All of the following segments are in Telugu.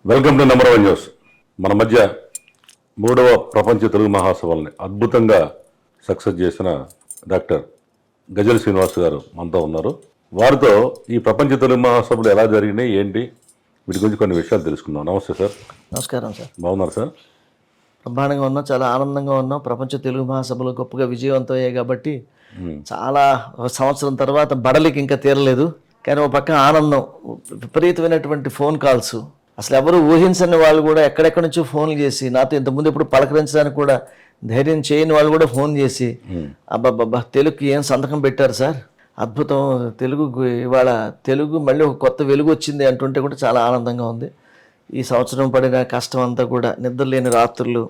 Welcome to number one news. మన మధ్య 3వ ప్రపంచ తెలుగు మహాసభల్ని అద్భుతంగా సక్సెస్ చేసిన డాక్టర్ గజల్ శ్రీనివాస్ గారు మనతో ఉన్నారు. వారితో ఈ ప్రపంచ తెలుగు మహాసభలు ఎలా జరిగినాయి, ఏంటి, వీటి గురించి కొన్ని విషయాలు తెలుసుకుందాం. నమస్తే సార్. నమస్కారం సార్. బాగున్నారు సార్? బ్రహ్మాండంగా ఉన్నాం, చాలా ఆనందంగా ఉన్నాం. ప్రపంచ తెలుగు మహాసభలు గొప్పగా విజయవంతం అయ్యాయి కాబట్టి చాలా సంవత్సరం తర్వాత బడలికి ఇంకా తీరలేదు. కానీ ఒక పక్క ఆనందం, విపరీతమైనటువంటి ఫోన్ కాల్స్, అసలు ఎవరు ఊహించని వాళ్ళు కూడా ఎక్కడెక్కడి నుంచో ఫోన్లు చేసి నాతో ఇంతకుముందు ఎప్పుడు పలకరించడానికి కూడా ధైర్యం చేయని వాళ్ళు కూడా ఫోన్ చేసి అబ్బాబ్బా తెలుగుకి ఏం సంతకం పెట్టారు సార్, అద్భుతం, తెలుగు ఇవాళ తెలుగు మళ్ళీ ఒక కొత్త వెలుగు వచ్చింది అంటుంటే కూడా చాలా ఆనందంగా ఉంది. ఈ సంవత్సరం పడిన కష్టం అంతా కూడా నిద్రలేని రాత్రులు,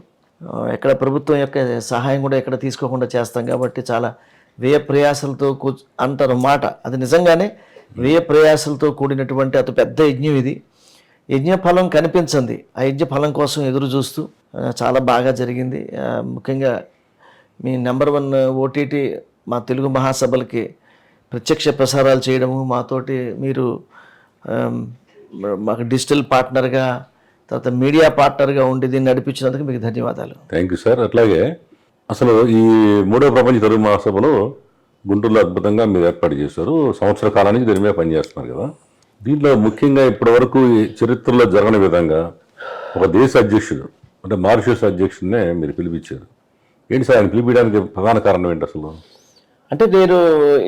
ఎక్కడ ప్రభుత్వం యొక్క సహాయం కూడా ఎక్కడ తీసుకోకుండా చేస్తాం కాబట్టి చాలా వ్యయ ప్రయాసాలతో అంటారు మాట, అది నిజంగానే వ్యయ ప్రయాసాలతో కూడినటువంటి అతి పెద్ద యజ్ఞం ఇది. యజ్ఞఫలం కనిపించింది, ఆ యజ్ఞఫలం కోసం ఎదురు చూస్తూ చాలా బాగా జరిగింది. ముఖ్యంగా మీ నెంబర్ 1 ఓటీటీ మా తెలుగు మహాసభలకి ప్రత్యక్ష ప్రసారాలు చేయడము, మాతోటి మీరు మాకు డిజిటల్ పార్ట్నర్గా, తర్వాత మీడియా పార్ట్నర్గా ఉండి దీన్ని నడిపించినందుకు మీకు ధన్యవాదాలు. Thank you sir. అట్లాగే అసలు ఈ 3వ ప్రపంచ తెలుగు మహాసభలు గుంటూరులో అద్భుతంగా మీరు ఏర్పాటు చేశారు. సంవత్సర కాలం నుంచి దీని మీద పనిచేస్తున్నారు కదా. దీంట్లో ముఖ్యంగా ఇప్పటి వరకు చరిత్రలో జరగని విధంగా ఒక దేశ అధ్యక్షుడు అంటే మారిషస్ అధ్యక్షుడినే మీరు పిలిపించారు. ఏంటి సార్ ఆయన పిలిపించడానికి ప్రధాన కారణం ఏంటి అసలు? అంటే నేను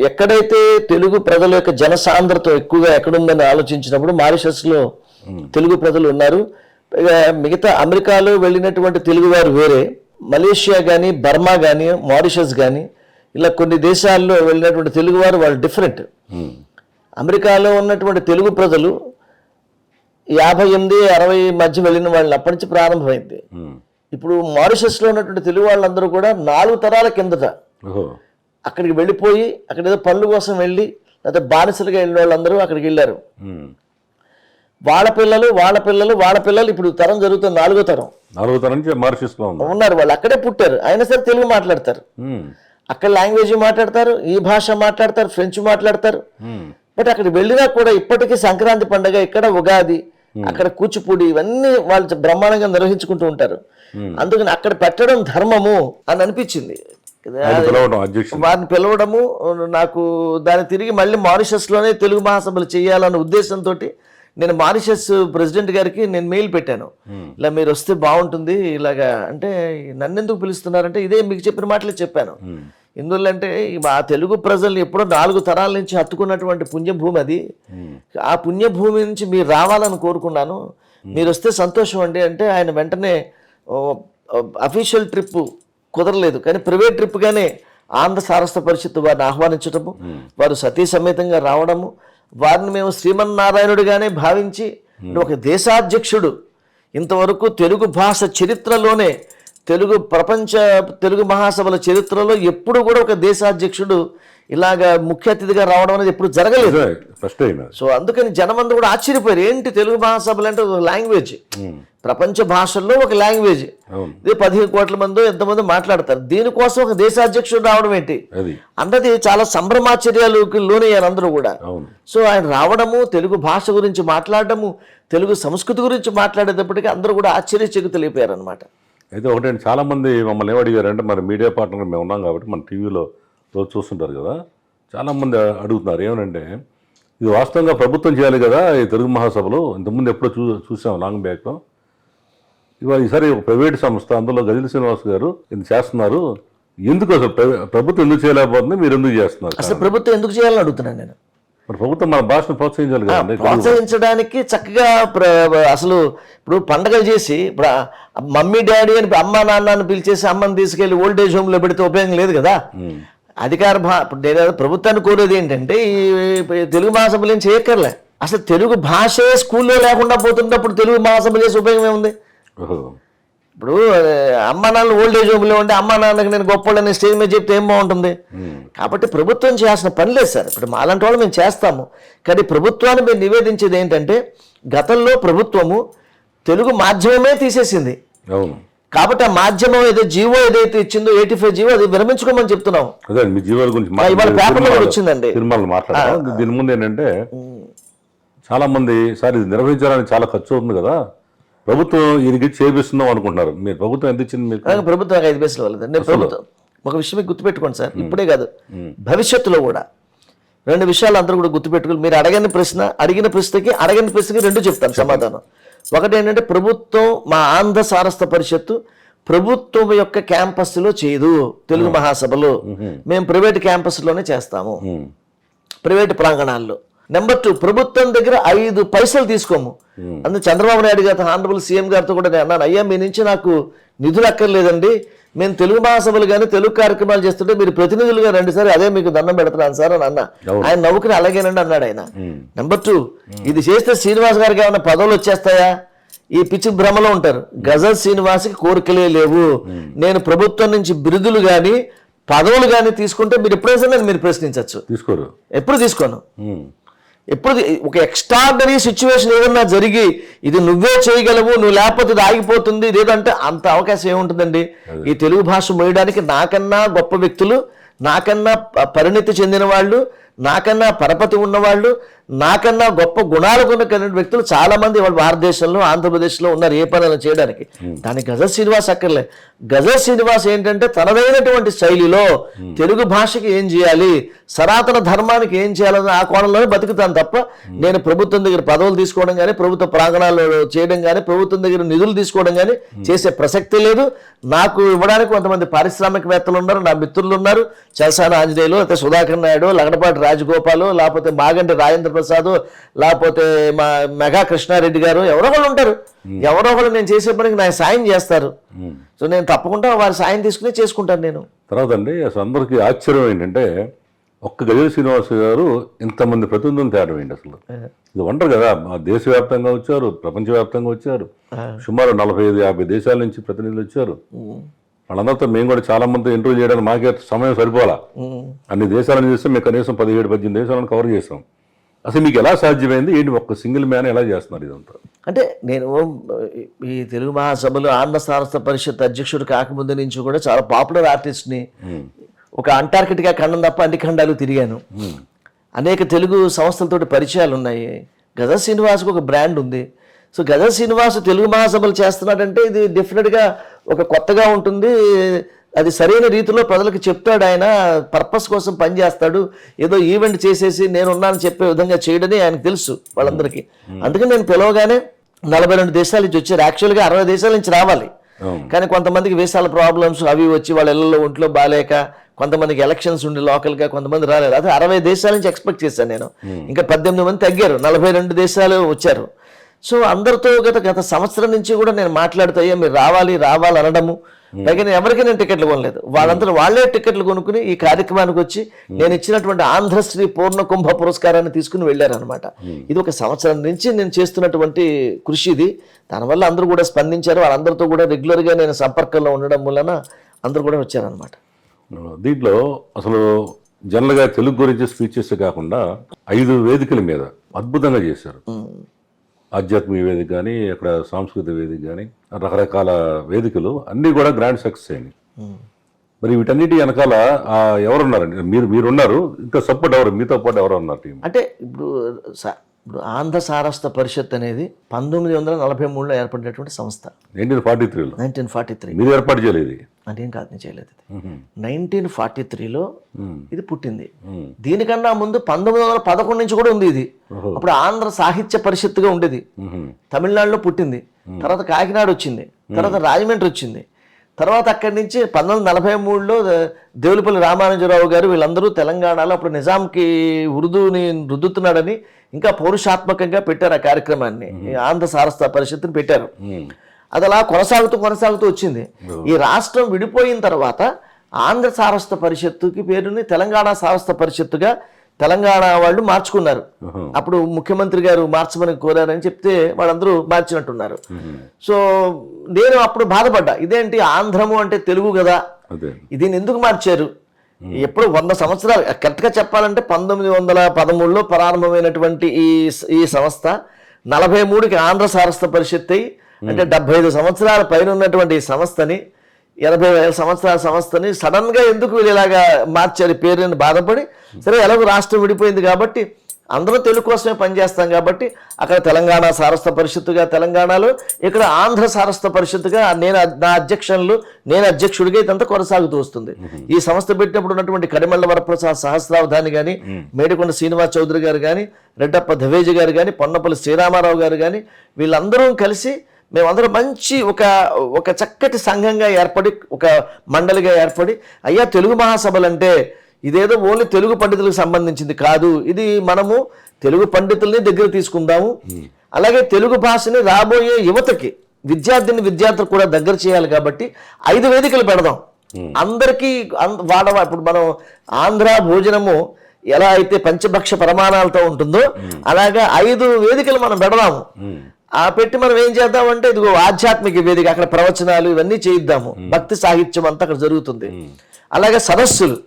ఎక్కడైతే తెలుగు ప్రజల యొక్క జనసాంద్రత ఎక్కువగా ఎక్కడుందని ఆలోచించినప్పుడు మారిషస్లో తెలుగు ప్రజలు ఉన్నారు. మిగతా అమెరికాలో వెళ్ళినటువంటి తెలుగువారు వేరే, మలేషియా కానీ, బర్మా కానీ, మారిషస్ కానీ, ఇలా కొన్ని దేశాల్లో వెళ్ళినటువంటి తెలుగువారు వాళ్ళు డిఫరెంట్. అమెరికాలో ఉన్నటువంటి తెలుగు ప్రజలు 58-60 మధ్య వెళ్ళిన వాళ్ళు అప్పటి నుంచి ప్రారంభమైంది. ఇప్పుడు మారిషస్లో ఉన్నటువంటి తెలుగు వాళ్ళందరూ కూడా 4 తరాల కిందట అక్కడికి వెళ్ళిపోయి అక్కడ ఏదో పనుల కోసం వెళ్ళి లేదా బానిసలుగా వెళ్ళిన వాళ్ళందరూ అక్కడికి వెళ్ళారు. వాళ్ళ పిల్లలు ఇప్పుడు తరం జరుగుతుంది, 4వ తరం నుంచి మారిషస్లో ఉన్నారు. వాళ్ళు అక్కడే పుట్టారు, అయినా సరే తెలుగు మాట్లాడతారు, అక్కడ లాంగ్వేజ్ మాట్లాడతారు, ఈ భాష మాట్లాడతారు, ఫ్రెంచ్ మాట్లాడతారు. బట్ అక్కడికి వెళ్ళినా కూడా ఇప్పటికీ సంక్రాంతి పండుగ, ఇక్కడ ఉగాది, అక్కడ కూచిపూడి, ఇవన్నీ వాళ్ళు బ్రహ్మాండంగా నిర్వహించుకుంటూ ఉంటారు. అందుకని అక్కడ పెట్టడం ధర్మము అని అనిపించింది, వారిని పిలవడము. నాకు దాన్ని తిరిగి మళ్ళీ మారిషస్లోనే తెలుగు మహాసభలు చేయాలన్న ఉద్దేశంతో నేను మారిషస్ ప్రెసిడెంట్ గారికి నేను మెయిల్ పెట్టాను, ఇలా మీరు వస్తే బాగుంటుంది ఇలాగా. అంటే నన్ను ఎందుకు పిలుస్తున్నారంటే ఇదే మీకు చెప్పిన మాటలే చెప్పాను. ఎందువల్లంటే ఆ తెలుగు ప్రజలు ఎప్పుడో 4 తరాల నుంచి హత్తుకున్నటువంటి పుణ్యభూమి అది. ఆ పుణ్యభూమి నుంచి మీరు రావాలని కోరుకున్నాను, మీరు వస్తే సంతోషం అండి అంటే ఆయన వెంటనే అఫీషియల్ ట్రిప్ కుదరలేదు, కానీ ప్రైవేట్ ట్రిప్గానే ఆంధ్ర సారస్వత పరిషత్ వారిని ఆహ్వానించడము, వారు సతీ సమేతంగా రావడము, వారిని మేము శ్రీమన్నారాయణుడిగానే భావించి ఒక దేశాధ్యక్షుడు, ఇంతవరకు తెలుగు భాష చరిత్రలోనే ప్రపంచ తెలుగు మహాసభల చరిత్రలో ఎప్పుడు కూడా ఒక దేశాధ్యక్షుడు ఇలాగా ముఖ్య అతిథిగా రావడం అనేది ఎప్పుడు జరగలేదు. సో అందుకని జనమంతా కూడా ఆశ్చర్యపోయారు, ఏంటి తెలుగు మహాసభలు అంటే ఒక లాంగ్వేజ్, ప్రపంచ భాషల్లో ఒక లాంగ్వేజ్, ఇది 15 కోట్ల మంది ఎంతమంది మాట్లాడతారు, దీనికోసం ఒక దేశాధ్యక్షుడు రావడం ఏంటి అన్నది చాలా సంభ్రమాశ్చర్యాలకు లోనయ్యారు అందరూ కూడా. సో ఆయన రావడము, తెలుగు భాష గురించి మాట్లాడడము, తెలుగు సంస్కృతి గురించి మాట్లాడేటప్పటికీ అందరూ కూడా ఆశ్చర్యచకితులైపోయారు అనమాట. అయితే ఒకటి చాలామంది మమ్మల్ని ఏమడిగారంటే, మరి మీడియా పార్ట్నర్ మేము ఉన్నాం కాబట్టి మన టీవీలో రోజు చూస్తుంటారు కదా, చాలామంది అడుగుతున్నారు ఏమనంటే, ఇది వాస్తవంగా ప్రభుత్వం చేయాలి కదా ఈ తెలుగు మహాసభలు, ఇంతకుముందు ఎప్పుడో చూసాం లాంగ్ బ్యాక్లో, ఇవాళ ఈసారి ఒక ప్రైవేట్ సంస్థ, అందులో గజల్ శ్రీనివాస్ గారు ఇది చేస్తున్నారు, ఎందుకు అసలు ప్రభుత్వం ఎందుకు చేయలేకపోతుంది, మీరు ఎందుకు చేస్తున్నారు? అసలు ప్రభుత్వం ఎందుకు చేయాలని అడుగుతున్నాను నేను. ప్రభుత్వం మన భాషను ప్రోత్సహించాలి కదండి. ప్రోత్సహించడానికి చక్కగా అసలు ఇప్పుడు పండగలు చేసి ఇప్పుడు మమ్మీ డాడీ అని అమ్మ నాన్న అని పిలిచేసి అమ్మని తీసుకెళ్లి ఓల్డేజ్ హోమ్లో పెడితే ఉపయోగం లేదు కదా. ఇప్పుడు నేను ప్రభుత్వాన్ని కోరేది ఏంటంటే ఈ తెలుగు మహాసభలు ఏం చేయక్కర్లే, అసలు తెలుగు భాషే స్కూల్లో లేకుండా పోతున్నప్పుడు తెలుగు మహాసభలు చేసే ఉపయోగం ఏముంది? ఇప్పుడు అమ్మ నాన్న ఓల్డేజ్ హోమ్లో ఉంటే అమ్మ నాన్నకి నేను గొప్పవాళ్ళని స్టేజ్ మీద చెప్తే ఏం బాగుంటుంది? కాబట్టి ప్రభుత్వం చేయాల్సిన పని లేదు సార్. ఇప్పుడు మాలాంటి వాళ్ళు మేము చేస్తాము, కానీ ప్రభుత్వాన్ని మేము నివేదించేది ఏంటంటే, గతంలో ప్రభుత్వము తెలుగు మాధ్యమమే తీసేసింది కాబట్టి ఆ మాధ్యమం ఏదైతే ఇచ్చిందో 85 జీవో అది విరమించుకోమని చెప్తున్నాం. ఇవాళ పేపర్లో వచ్చిందండి. దీని ముందు ఏంటంటే చాలా మంది సార్ ఇది నిర్వహించడానికి చాలా ఖర్చు అవుతుంది కదా, ప్రభుత్వం ఈయనకి చేపిస్తున్నాం అనుకుంటున్నారు. మీరు ప్రభుత్వం ఎంత ఇచ్చింది మీకు? అలాగే ప్రభుత్వం నాకు 5 పైసలు ఇవ్వలేదు. నేను ప్రభుత్వం ఒక విషయం మీకు గుర్తుపెట్టుకోండి సార్, ఇప్పుడే కాదు భవిష్యత్తులో కూడా 2 విషయాలు అందరూ కూడా గుర్తుపెట్టుకోవాలి. మీరు అడిగిన ప్రశ్నకి 2 చెప్తాను సమాధానం. ఒకటి ఏంటంటే ప్రభుత్వం, మా ఆంధ్ర సారస్వత పరిషత్తు ప్రభుత్వం యొక్క క్యాంపస్లో చేయదు తెలుగు మహాసభలు. మేము ప్రైవేట్ క్యాంపస్లోనే చేస్తాము, ప్రైవేట్ ప్రాంగణాల్లో. నెంబర్ 2, ప్రభుత్వం దగ్గర 5 పైసలు తీసుకోము. అందుకే చంద్రబాబు నాయుడు గారితో, హానరబుల్ సీఎం గారితో కూడా నేను అన్నాను, అయ్యా మీ నుంచి నాకు నిధులు అక్కర్లేదండి, మేము తెలుగు మహాసభలు కానీ తెలుగు కార్యక్రమాలు చేస్తుంటే మీరు ప్రతినిధులుగా రండి సార్, అదే మీకు దండం పెడుతున్నాను సార్ అని అన్న. ఆయన నవ్వుకుని అలాగేనండి అన్నాడు ఆయన. నెంబర్ 2, ఇది చేస్తే శ్రీనివాస్ గారికి ఏమైనా పదవులు వచ్చేస్తాయా? ఈ పిచ్చి భ్రమలో ఉంటారు. గజల్ శ్రీనివాస్కి కోరికలే లేవు. నేను ప్రభుత్వం నుంచి బిరుదులు కానీ పదవులు కానీ తీసుకుంటే మీరు ఎప్పుడైనా మీరు ప్రశ్నించవచ్చు. తీసుకోరు, ఎప్పుడు తీసుకోను. ఎప్పుడు ఒక ఎక్స్ట్రాడనరీ సిచ్యువేషన్ ఏదన్నా జరిగి ఇది నువ్వే చేయగలవు, నువ్వు లేకపోతే ఇది ఆగిపోతుంది, ఇదేదంటే అంత అవకాశం ఏముంటుందండి? ఈ తెలుగు భాష మోయడానికి నాకన్నా గొప్ప వ్యక్తులు, నాకన్నా పరిణితి చెందిన వాళ్ళు, నాకన్నా పరపతి ఉన్నవాళ్ళు, నాకన్నా గొప్ప గుణాలు కలిగిన వ్యక్తులు చాలా మంది ఇవాళ భారతదేశంలో, ఆంధ్రప్రదేశ్లో ఉన్నారు ఏ పనులు చేయడానికి. దానికి గజల్ శ్రీనివాస్ అక్కర్లే. గజల్ శ్రీనివాస్ ఏంటంటే తనదైనటువంటి శైలిలో తెలుగు భాషకి ఏం చేయాలి, సనాతన ధర్మానికి ఏం చేయాలని ఆ కోణంలోనే బతుకుతాను తప్ప నేను ప్రభుత్వం దగ్గర పదవులు తీసుకోవడం కానీ, ప్రభుత్వ ప్రాంగణాలు చేయడం కానీ, ప్రభుత్వం దగ్గర నిధులు తీసుకోవడం కానీ చేసే ప్రసక్తి లేదు. నాకు ఇవ్వడానికి కొంతమంది పారిశ్రామికవేత్తలు ఉన్నారు, నా మిత్రులు ఉన్నారు, చలసాని ఆంజనేయులు, లేకపోతే సుధాకర్ నాయుడు, లగడపాటి రాజగోపాలు, లేకపోతే మాగంటి రాజేంద్ర ప్రసాద్, లేకపోతే మా మెగా కృష్ణారెడ్డి గారు, ఎవరో ఒకళ్ళు ఉంటారు. ఎవరో ఒకళ్ళు నేను చేసే పనికి నాకు సాయం చేస్తారు. సో నేను తప్పకుండా వారి సాయం తీసుకుని చేసుకుంటాను నేను. తర్వాత అండి అసలు అందరికీ ఆశ్చర్యం ఏంటంటే ఒక్క గజల్ శ్రీనివాస్ గారు ఇంతమంది ప్రతినిధులను తేడం ఏంటి అసలు? ఇది వండరు కదా, దేశవ్యాప్తంగా వచ్చారు, ప్రపంచవ్యాప్తంగా వచ్చారు, సుమారు 45-50 దేశాల నుంచి ప్రతినిధులు వచ్చారు. వాళ్ళందరితో మేము కూడా చాలా మంది ఇంటర్వ్యూ చేయడానికి మాకే సమయం సరిపోలా. అన్ని దేశాలను చేస్తే మేము కనీసం 17-18 దేశాలను కవర్ చేసాం. అసలు మీకు ఎలా సాధ్యమైంది ఏంటి? ఒక్క సింగిల్ మ్యాన్ ఎలా చేస్తున్నారు ఇదంతా? అంటే నేను ఈ తెలుగు మహాసభలు ఆంధ్ర సారస్వత పరిషత్ అధ్యక్షుడు కాకముందు నుంచి కూడా చాలా పాపులర్ ఆర్టిస్ట్ని, ఒక అంటార్కిటికా ఖండం తప్ప అన్ని ఖండాలు తిరిగాను. అనేక తెలుగు సంస్థలతోటి పరిచయాలు ఉన్నాయి. గజల్ శ్రీనివాస్కి ఒక బ్రాండ్ ఉంది. సో గజల్ శ్రీనివాస్ తెలుగు మహాసభలు చేస్తున్నాడంటే ఇది డెఫినెట్గా ఒక కొత్తగా ఉంటుంది. అది సరైన రీతిలో ప్రజలకు చెప్తాడు, ఆయన పర్పస్ కోసం పనిచేస్తాడు. ఏదో ఈవెంట్ చేసేసి నేనున్నాను చెప్పే విధంగా చేయడని ఆయనకు తెలుసు వాళ్ళందరికీ. అందుకని నేను పిలవగానే 42 దేశాల నుంచి వచ్చారు. యాక్చువల్గా 60 దేశాల నుంచి రావాలి, కానీ కొంతమందికి వీసాల ప్రాబ్లమ్స్ అవి వచ్చి వాళ్ళ ఇళ్లలో ఒంట్లో బాగాలేక, కొంతమందికి ఎలక్షన్స్ ఉండి లోకల్గా కొంతమంది రాలేదు. అదే 60 దేశాల నుంచి ఎక్స్పెక్ట్ చేశాను నేను. ఇంకా 18 మంది తగ్గారు, 42 దేశాలు వచ్చారు. సో అందరితో గత సంవత్సరం నుంచి కూడా నేను మాట్లాడుతూ అయ్యా మీరు రావాలి అనడము. పైగా నేను ఎవరికి నేను టికెట్లు కొనలేదు, వాళ్ళందరూ వాళ్ళే టికెట్లు కొనుక్కుని ఈ కార్యక్రమానికి వచ్చి నేను ఇచ్చినటువంటి ఆంధ్రశ్రీ పూర్ణ కుంభ పురస్కారాన్ని తీసుకుని వెళ్ళారనమాట. ఇది ఒక సంవత్సరం నుంచి నేను చేస్తున్నటువంటి కృషి ఇది. దానివల్ల అందరూ కూడా స్పందించారు. వాళ్ళందరితో కూడా రెగ్యులర్గా నేను సంపర్కంలో ఉండడం వలన అందరూ కూడా వచ్చారనమాట. దీంట్లో అసలు జనరల్గా తెలుగు గురించి స్పీచెస్ కాకుండా 5 వేదికల మీద అద్భుతంగా చేశారు. ఆధ్యాత్మిక వేదిక కానీ, అక్కడ సాంస్కృతిక వేదిక కానీ, రకరకాల వేదికలు అన్నీ కూడా గ్రాండ్ సక్సెస్ అయినాయి. మరి వీటన్నిటి వెనకాల ఎవరున్నారండి? మీరున్నారు, ఇంకా సపోర్ట్ ఎవరు, మీతో పాటు ఎవరు ఉన్నారు టీం? అంటే ఇప్పుడు ఆంధ్ర సారస్వత పరిషత్ అనేది 1943లో ఏర్పడినటువంటి సంస్థ. 1943 మీరు ఏర్పాటు చేయలేదు? అదేం కాదు, నేను చేయలేదు. 1943లో ఇది పుట్టింది. దీనికన్నా ముందు 1911 నుంచి కూడా ఉంది ఇది. అప్పుడు ఆంధ్ర సాహిత్య పరిషత్తుగా ఉండేది. తమిళనాడులో పుట్టింది, తర్వాత కాకినాడ వచ్చింది, తర్వాత రాజమండ్రి వచ్చింది. తర్వాత అక్కడి నుంచి 1943లో దేవులపల్లి రామానుజరావు గారు వీళ్ళందరూ తెలంగాణలో అప్పుడు నిజాంకి ఉర్దూని రుద్దుతున్నాడని ఇంకా పౌరుషాత్మకంగా పెట్టారు ఆ కార్యక్రమాన్ని. ఆంధ్ర సారస్వత పరిషత్తుని పెట్టారు. అది అలా కొనసాగుతూ వచ్చింది. ఈ రాష్ట్రం విడిపోయిన తర్వాత ఆంధ్ర సారస్వత పరిషత్తుకి పేరుని తెలంగాణ సారస్వత పరిషత్తుగా తెలంగాణ వాళ్ళు మార్చుకున్నారు. అప్పుడు ముఖ్యమంత్రి గారు మార్చమని కోరారని చెప్తే వాళ్ళందరూ మార్చినట్టున్నారు. సో నేను అప్పుడు బాధపడ్డా, ఇదేంటి ఆంధ్రము అంటే తెలుగు కదా, దీన్ని ఎందుకు మార్చారు? ఎప్పుడు 100 సంవత్సరాలు కరెక్ట్గా చెప్పాలంటే 1913లో ప్రారంభమైనటువంటి ఈ సంస్థ 43కి ఆంధ్ర సారస్వత పరిషత్ అయ్యి, అంటే 75 సంవత్సరాల పైన ఉన్నటువంటి ఈ సంస్థని, 80 సంవత్సరాల సంస్థని సడన్గా ఎందుకు వీళ్ళు ఇలాగా మార్చారు పేరుని బాధపడి, సరే ఎలాగో రాష్ట్రం విడిపోయింది కాబట్టి అందరూ తెలుగు కోసమే పనిచేస్తాం కాబట్టి అక్కడ తెలంగాణ సారస్వత పరిషత్తుగా తెలంగాణలో, ఇక్కడ ఆంధ్ర సారస్వత పరిషత్తుగా నా అధ్యక్షులు, నేను అధ్యక్షుడిగా ఇదంతా కొనసాగుతూ వస్తుంది. ఈ సంస్థ పెట్టినప్పుడు ఉన్నటువంటి కరిమళ్ళ వరప్రసాద్ సహస్రావధాని కానీ, మేడికొండ శ్రీనివాస్ చౌదరి గారు కానీ, రెడ్డప్ప దవేజి గారు కానీ, పొన్నపల్లి శ్రీరామారావు గారు కానీ, వీళ్ళందరూ కలిసి మేమందరం మంచి ఒక చక్కటి సంఘంగా ఏర్పడి, ఒక మండలిగా ఏర్పడి, అయ్యా తెలుగు మహాసభలు అంటే ఇదేదో ఓన్లీ తెలుగు పండితులకు సంబంధించింది కాదు, ఇది మనము తెలుగు పండితుల్ని దగ్గర తీసుకుందాము, అలాగే తెలుగు భాషని రాబోయే యువతకి, విద్యార్థులు కూడా దగ్గర చేయాలి కాబట్టి 5 వేదికలు పెడదాం అందరికీ. ఇప్పుడు మనం ఆంధ్ర భోజనము ఎలా అయితే పంచభక్ష ప్రమాణాలతో ఉంటుందో అలాగా 5 వేదికలు మనం పెడదాము. పెట్టి మనం ఏం చేద్దామంటే, ఇదిగో ఆధ్యాత్మిక వేదిక, అక్కడ ప్రవచనాలు ఇవన్నీ చేయిద్దాము, భక్తి సాహిత్యం అంతా అక్కడ జరుగుతుంది. అలాగే సదస్సులు,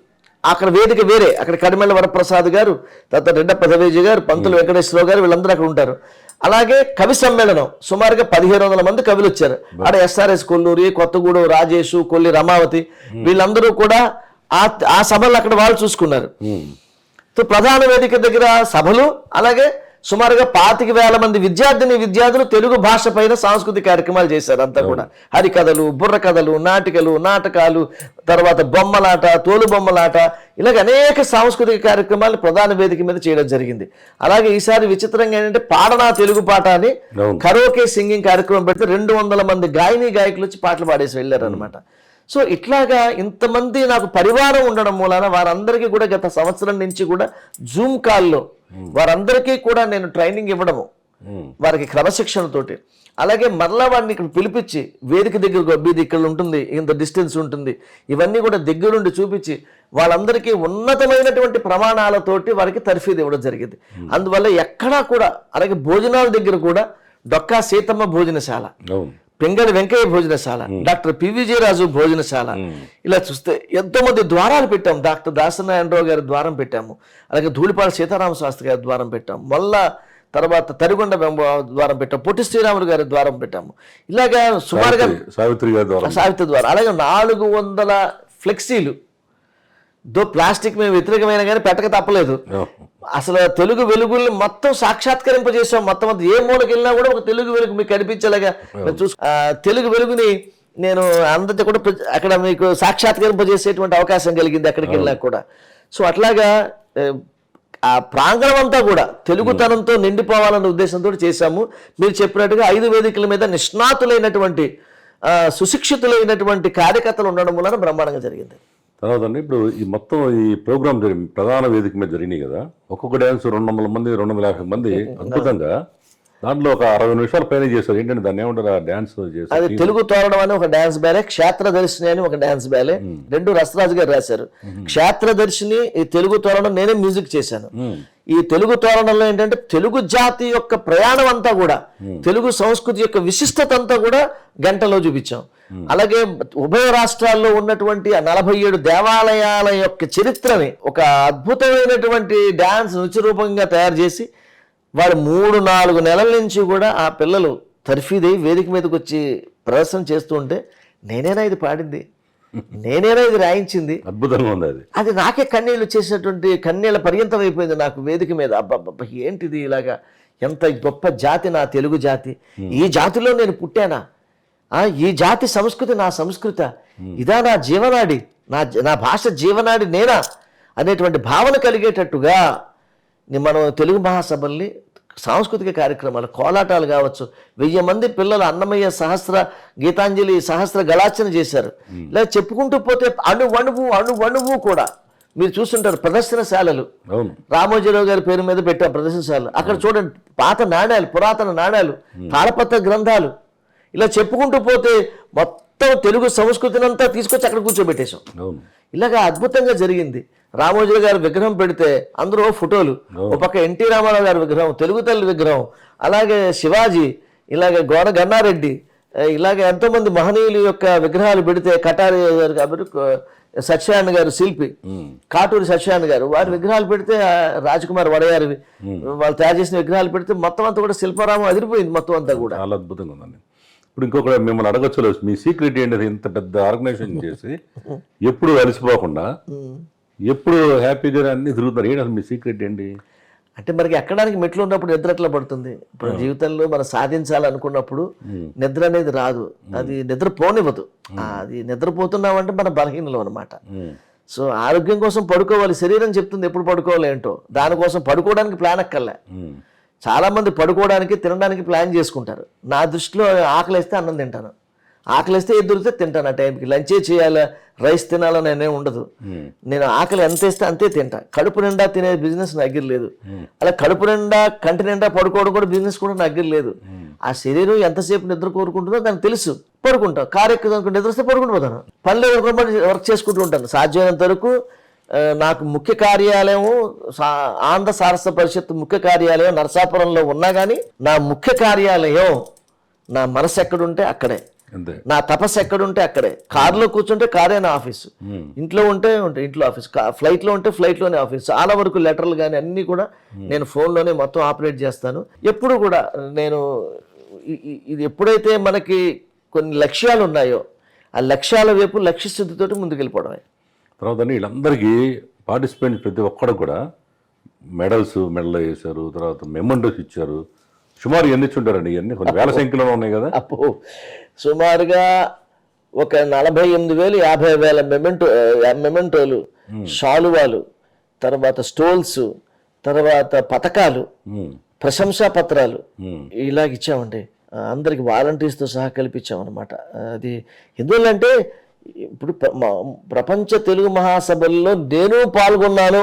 అక్కడ వేదిక వేరే, అక్కడ కడిమెళ్ళ వరప్రసాద్ గారు, తర్వాత రెడ్డప్ప దవేజీ గారు, పంతులు వెంకటేశ్వరరావు గారు, వీళ్ళందరూ అక్కడ ఉంటారు. అలాగే కవి సమ్మేళనం, సుమారుగా 1500 మంది కవులు వచ్చారు. అక్కడ ఎస్ఆర్ఎస్ కొల్లూరి, కొత్తగూడెం రాజేషు, కొల్లి రమావతి, వీళ్ళందరూ కూడా ఆ సభలు అక్కడ వాళ్ళు చూసుకున్నారు. ప్రధాన వేదిక దగ్గర సభలు, అలాగే సుమారుగా 25,000 మంది విద్యార్థులు తెలుగు భాష పైన సాంస్కృతిక కార్యక్రమాలు చేశారు. అంతా కూడా హరికథలు, బుర్ర కథలు, నాటకాలు, తర్వాత బొమ్మలాట, తోలు బొమ్మలాట, ఇలాగ అనేక సాంస్కృతిక కార్యక్రమాలు ప్రధాన వేదిక మీద చేయడం జరిగింది. అలాగే ఈసారి విచిత్రంగా ఏంటంటే, పాడనా తెలుగు పాట అని కరోకే సింగింగ్ కార్యక్రమం పెడితే 200 మంది గాయకులు వచ్చి పాటలు పాడేసి వెళ్ళారు అనమాట. సో ఇట్లాగా ఇంతమంది నాకు పరివారం ఉండడం మూలాన వారందరికీ కూడా గత సంవత్సరం నుంచి కూడా జూమ్ కాల్లో వారందరికీ కూడా నేను ట్రైనింగ్ ఇవ్వడము, వారికి క్రమశిక్షణతోటి, అలాగే మరలా వారిని ఇక్కడ పిలిపించి వేదిక దగ్గర మీది ఇక్కడ ఉంటుంది, ఇంత డిస్టెన్స్ ఉంటుంది, ఇవన్నీ కూడా దగ్గరుండి చూపించి వాళ్ళందరికీ ఉన్నతమైనటువంటి ప్రమాణాలతోటి వారికి తర్ఫీదు ఇవ్వడం జరిగింది. అందువల్ల ఎక్కడా కూడా, అలాగే భోజనాల దగ్గర కూడా డొక్కా సీతమ్మ భోజనశాల, పెంగళి వెంకయ్య భోజనశాల, డాక్టర్ పివిజే రాజు భోజనశాల, ఇలా చూస్తే ఎంతో మంది ద్వారాలు పెట్టాము. డాక్టర్ దాసనారాయణరావు గారి ద్వారం పెట్టాము, అలాగే ధూళిపాల సీతారామ శాస్త్రి గారి ద్వారం పెట్టాము, మళ్ళా తర్వాత తరిగొండ ద్వారం పెట్టాము, పొట్టి శ్రీరాములు గారి ద్వారం పెట్టాము. ఇలాగా సుమారుగా సావిత్రి ద్వారం, అలాగే 400 ఫ్లెక్సీలు. ప్లాస్టిక్ మేము వ్యతిరేకమైన కానీ పెట్టక తప్పలేదు. అసలు తెలుగు వెలుగుల్ని మొత్తం సాక్షాత్కరింపజేసాం. మొత్తం అంతా ఏ మూలకి వెళ్ళినా కూడా ఒక తెలుగు వెలుగు మీకు కనిపించేలాగా తెలుగు వెలుగుని నేను అందరితో కూడా అక్కడ మీకు సాక్షాత్కరింపజేసేటువంటి అవకాశం కలిగింది అక్కడికి వెళ్ళినా కూడా. సో అట్లాగా ఆ ప్రాంగణం అంతా కూడా తెలుగుతనంతో నిండిపోవాలన్న ఉద్దేశంతో చేశాము. మీరు చెప్పినట్టుగా 5 వేదికల మీద నిష్ణాతులైనటువంటి సుశిక్షితులైనటువంటి కార్యకర్తలు ఉండడం వలన బ్రహ్మాండంగా జరిగింది. తర్వాత ఇప్పుడు ఈ మొత్తం ఈ ప్రోగ్రామ్ ప్రధాన వేదిక మీద జరిగినాయి కదా, ఒక్కొక్క డ్యాన్స్ 200 మంది 250 మంది అద్భుతంగా, దాంట్లో ఒక 60 నిమిషాల పైన చేశారు. ఏంటంటే దాన్ని ఏమంటారు, ఆ డ్యాన్స్ చేశారు. అది తెలుగు తోరణం అని ఒక డ్యాన్స్ బ్యాలే, క్షేత్రదర్శిని అని ఒక డ్యాన్స్ బ్యాలే, 2 రసరాజు గారు రాశారు. క్షేత్రదర్శిని, ఈ తెలుగు తోరణం నేనే మ్యూజిక్ చేశాను. ఈ తెలుగు తోరణంలో ఏంటంటే తెలుగు జాతి యొక్క ప్రయాణం అంతా కూడా, తెలుగు సంస్కృతి యొక్క విశిష్టత అంతా కూడా గంటలో చూపించాం. అలాగే ఉభయ రాష్ట్రాల్లో ఉన్నటువంటి 47 దేవాలయాల యొక్క చరిత్రని ఒక అద్భుతమైనటువంటి డ్యాన్స్ నృత్య రూపంగా తయారు చేసి, వాడు 3-4 నెలల నుంచి కూడా ఆ పిల్లలు తర్ఫీదై వేదిక మీదకి వచ్చి ప్రదర్శన చేస్తూ ఉంటే, నేనేనా ఇది పాడింది, నేనేనా ఇది రాయించింది, అద్భుతంగా ఉంది. అది నాకే కన్నీళ్ళు వచ్చేసినటువంటి, కన్నీళ్ళ పర్యంతం అయిపోయింది నాకు వేదిక మీద. అబ్బబ్బ ఏంటిది, ఇలాగా ఎంత గొప్ప జాతి నా తెలుగు జాతి, ఈ జాతిలో నేను పుట్టానా, ఈ జాతి సంస్కృతి నా సంస్కృతి, ఇదా నా జీవనాడి, నా భాష జీవనాడి నేనా అనేటువంటి భావన కలిగేటట్టుగా మనం తెలుగు మహాసభల్ని సాంస్కృతిక కార్యక్రమాలు, కోలాటాలు కావచ్చు, 1000 మంది పిల్లలు అన్నమయ్య సహస్ర గీతాంజలి సహస్ర గళార్చన చేశారు. ఇలా చెప్పుకుంటూ పోతే అణువణువు కూడా మీరు చూస్తుంటారు. ప్రదర్శనశాలలు, రామోజీరావు గారి పేరు మీద పెట్టాం ప్రదర్శనశాలలు. అక్కడ చూడండి, పాత నాణ్యాలు, పురాతన నాణ్యాలు, తాళపత్ర గ్రంథాలు, ఇలా చెప్పుకుంటూ పోతే మొత్తం తెలుగు సంస్కృతిని అంతా తీసుకొచ్చి అక్కడ కూర్చోబెట్టేశాం. ఇలాగా అద్భుతంగా జరిగింది. రామోజీ గారి విగ్రహం పెడితే అందులో ఫోటోలు, ఒక పక్క ఎన్టీ రామారావు గారి విగ్రహం, తెలుగు తల్లి విగ్రహం, అలాగే శివాజీ, ఇలాగే గోడ గన్నారెడ్డి, ఇలాగే ఎంతోమంది మహనీయుల యొక్క విగ్రహాలు పెడితే, కటారి గారు కాబట్టి సత్యనారాయణ గారు శిల్పి, కాటూరి సత్యనారాయణ గారు, వారి విగ్రహాలు పెడితే, రాజకుమార్ వడయారివి వాళ్ళు తయారు చేసిన విగ్రహాలు పెడితే మొత్తం అంతా కూడా శిల్పారామం అదిరిపోయింది మొత్తం అంతా కూడా. చాలా అద్భుతంగా ఉందండి. ఇప్పుడు ఇంకొక మిమ్మల్ని అడగచ్చు, మీ సీక్రెట్ ఏంటి, ఇంత పెద్ద ఆర్గనైజేషన్ చేసి ఎప్పుడు అలసిపోకుండా ఎప్పుడు హ్యాపీగా అన్ని తిరుగుతారు, ఏంటి అసలు మీ సీక్రెట్ ఏంటి? అంటే మనకి ఎక్కడానికి మెట్లు ఉన్నప్పుడు నిద్ర ఎట్లా పడుతుంది? ఇప్పుడు జీవితంలో మనం సాధించాలనుకున్నప్పుడు నిద్ర అనేది రాదు, అది నిద్ర పోనివ్వదు. అది నిద్రపోతున్నామంటే మన బలహీనలు అనమాట. సో ఆరోగ్యం కోసం పడుకోవాలి, శరీరం చెప్తుంది ఎప్పుడు పడుకోవాలి ఏంటో. దానికోసం పడుకోవడానికి ప్లాన్ అక్కర్లే. చాలా మంది పడుకోవడానికి తినడానికి ప్లాన్ చేసుకుంటారు. నా దృష్టిలో ఆకలి వేస్తే అన్నం తింటాను, ఆకలి వేస్తే ఏది దొరికితే తింటాను. ఆ టైంకి లంచే చేయాలా, రైస్ తినాలని అనేవి ఉండదు. నేను ఆకలి ఎంత వేస్తే అంతే తింటా. కడుపు నిండా తినే బిజినెస్ నా దగ్గర లేదు. అలా కడుపు నిండా కంటి నిండా పడుకోవడం కూడా బిజినెస్ కూడా నా దగ్గర లేదు. ఆ శరీరం ఎంతసేపు నిద్ర కోరుకుంటుందో దానికి తెలుసు, పడుకుంటాం. కారు ఎక్కువ నిద్ర వస్తే పడుకుంటూ పోతాను, పనులు వర్క్ చేసుకుంటూ ఉంటాను. సాధ్యమైనంత వరకు నాకు ముఖ్య కార్యాలయం ఆంధ్ర సారస్వ పరిషత్ ముఖ్య కార్యాలయం నరసాపురంలో ఉన్నా కానీ నా ముఖ్య కార్యాలయం నా మనసు ఎక్కడుంటే అక్కడే, నా తపస్సు ఎక్కడుంటే అక్కడే. కారులో కూర్చుంటే కారే నా ఆఫీసు, ఇంట్లో ఉంటే ఇంట్లో ఆఫీస్, ఫ్లైట్లో ఉంటే ఫ్లైట్లోనే ఆఫీస్. చాలా వరకు లెటర్లు కానీ అన్నీ కూడా నేను ఫోన్లోనే మొత్తం ఆపరేట్ చేస్తాను. ఎప్పుడు కూడా నేను ఇది ఎప్పుడైతే మనకి కొన్ని లక్ష్యాలు ఉన్నాయో ఆ లక్ష్యాల వైపు లక్ష్యశుద్ధితోటి ముందుకెళ్ళిపోవడమే. తర్వాత వీళ్ళందరికీ పార్టిసిపెంట్స్ ప్రతి ఒక్కడు కూడా మెడల్ వేశారు, తర్వాత మెమంటోస్ ఇచ్చారు. సుమారు ఎన్ని ఇచ్చుంటారండి? ఇవన్నీ కొన్ని వేల సంఖ్యలో ఉన్నాయి కదా. అప్పు సుమారుగా ఒక 48,000 50,000 మెమెంటోలు, షాలువాలు, తర్వాత స్టోల్స్, తర్వాత పథకాలు, ప్రశంసా పత్రాలు ఇలాగ ఇచ్చామండి. అందరికి వాలంటీర్స్తో సహా కల్పించామన్నమాట. అది ఎందువల్లంటే ఇప్పుడు ప్రపంచ తెలుగు మహాసభల్లో నేను పాల్గొన్నాను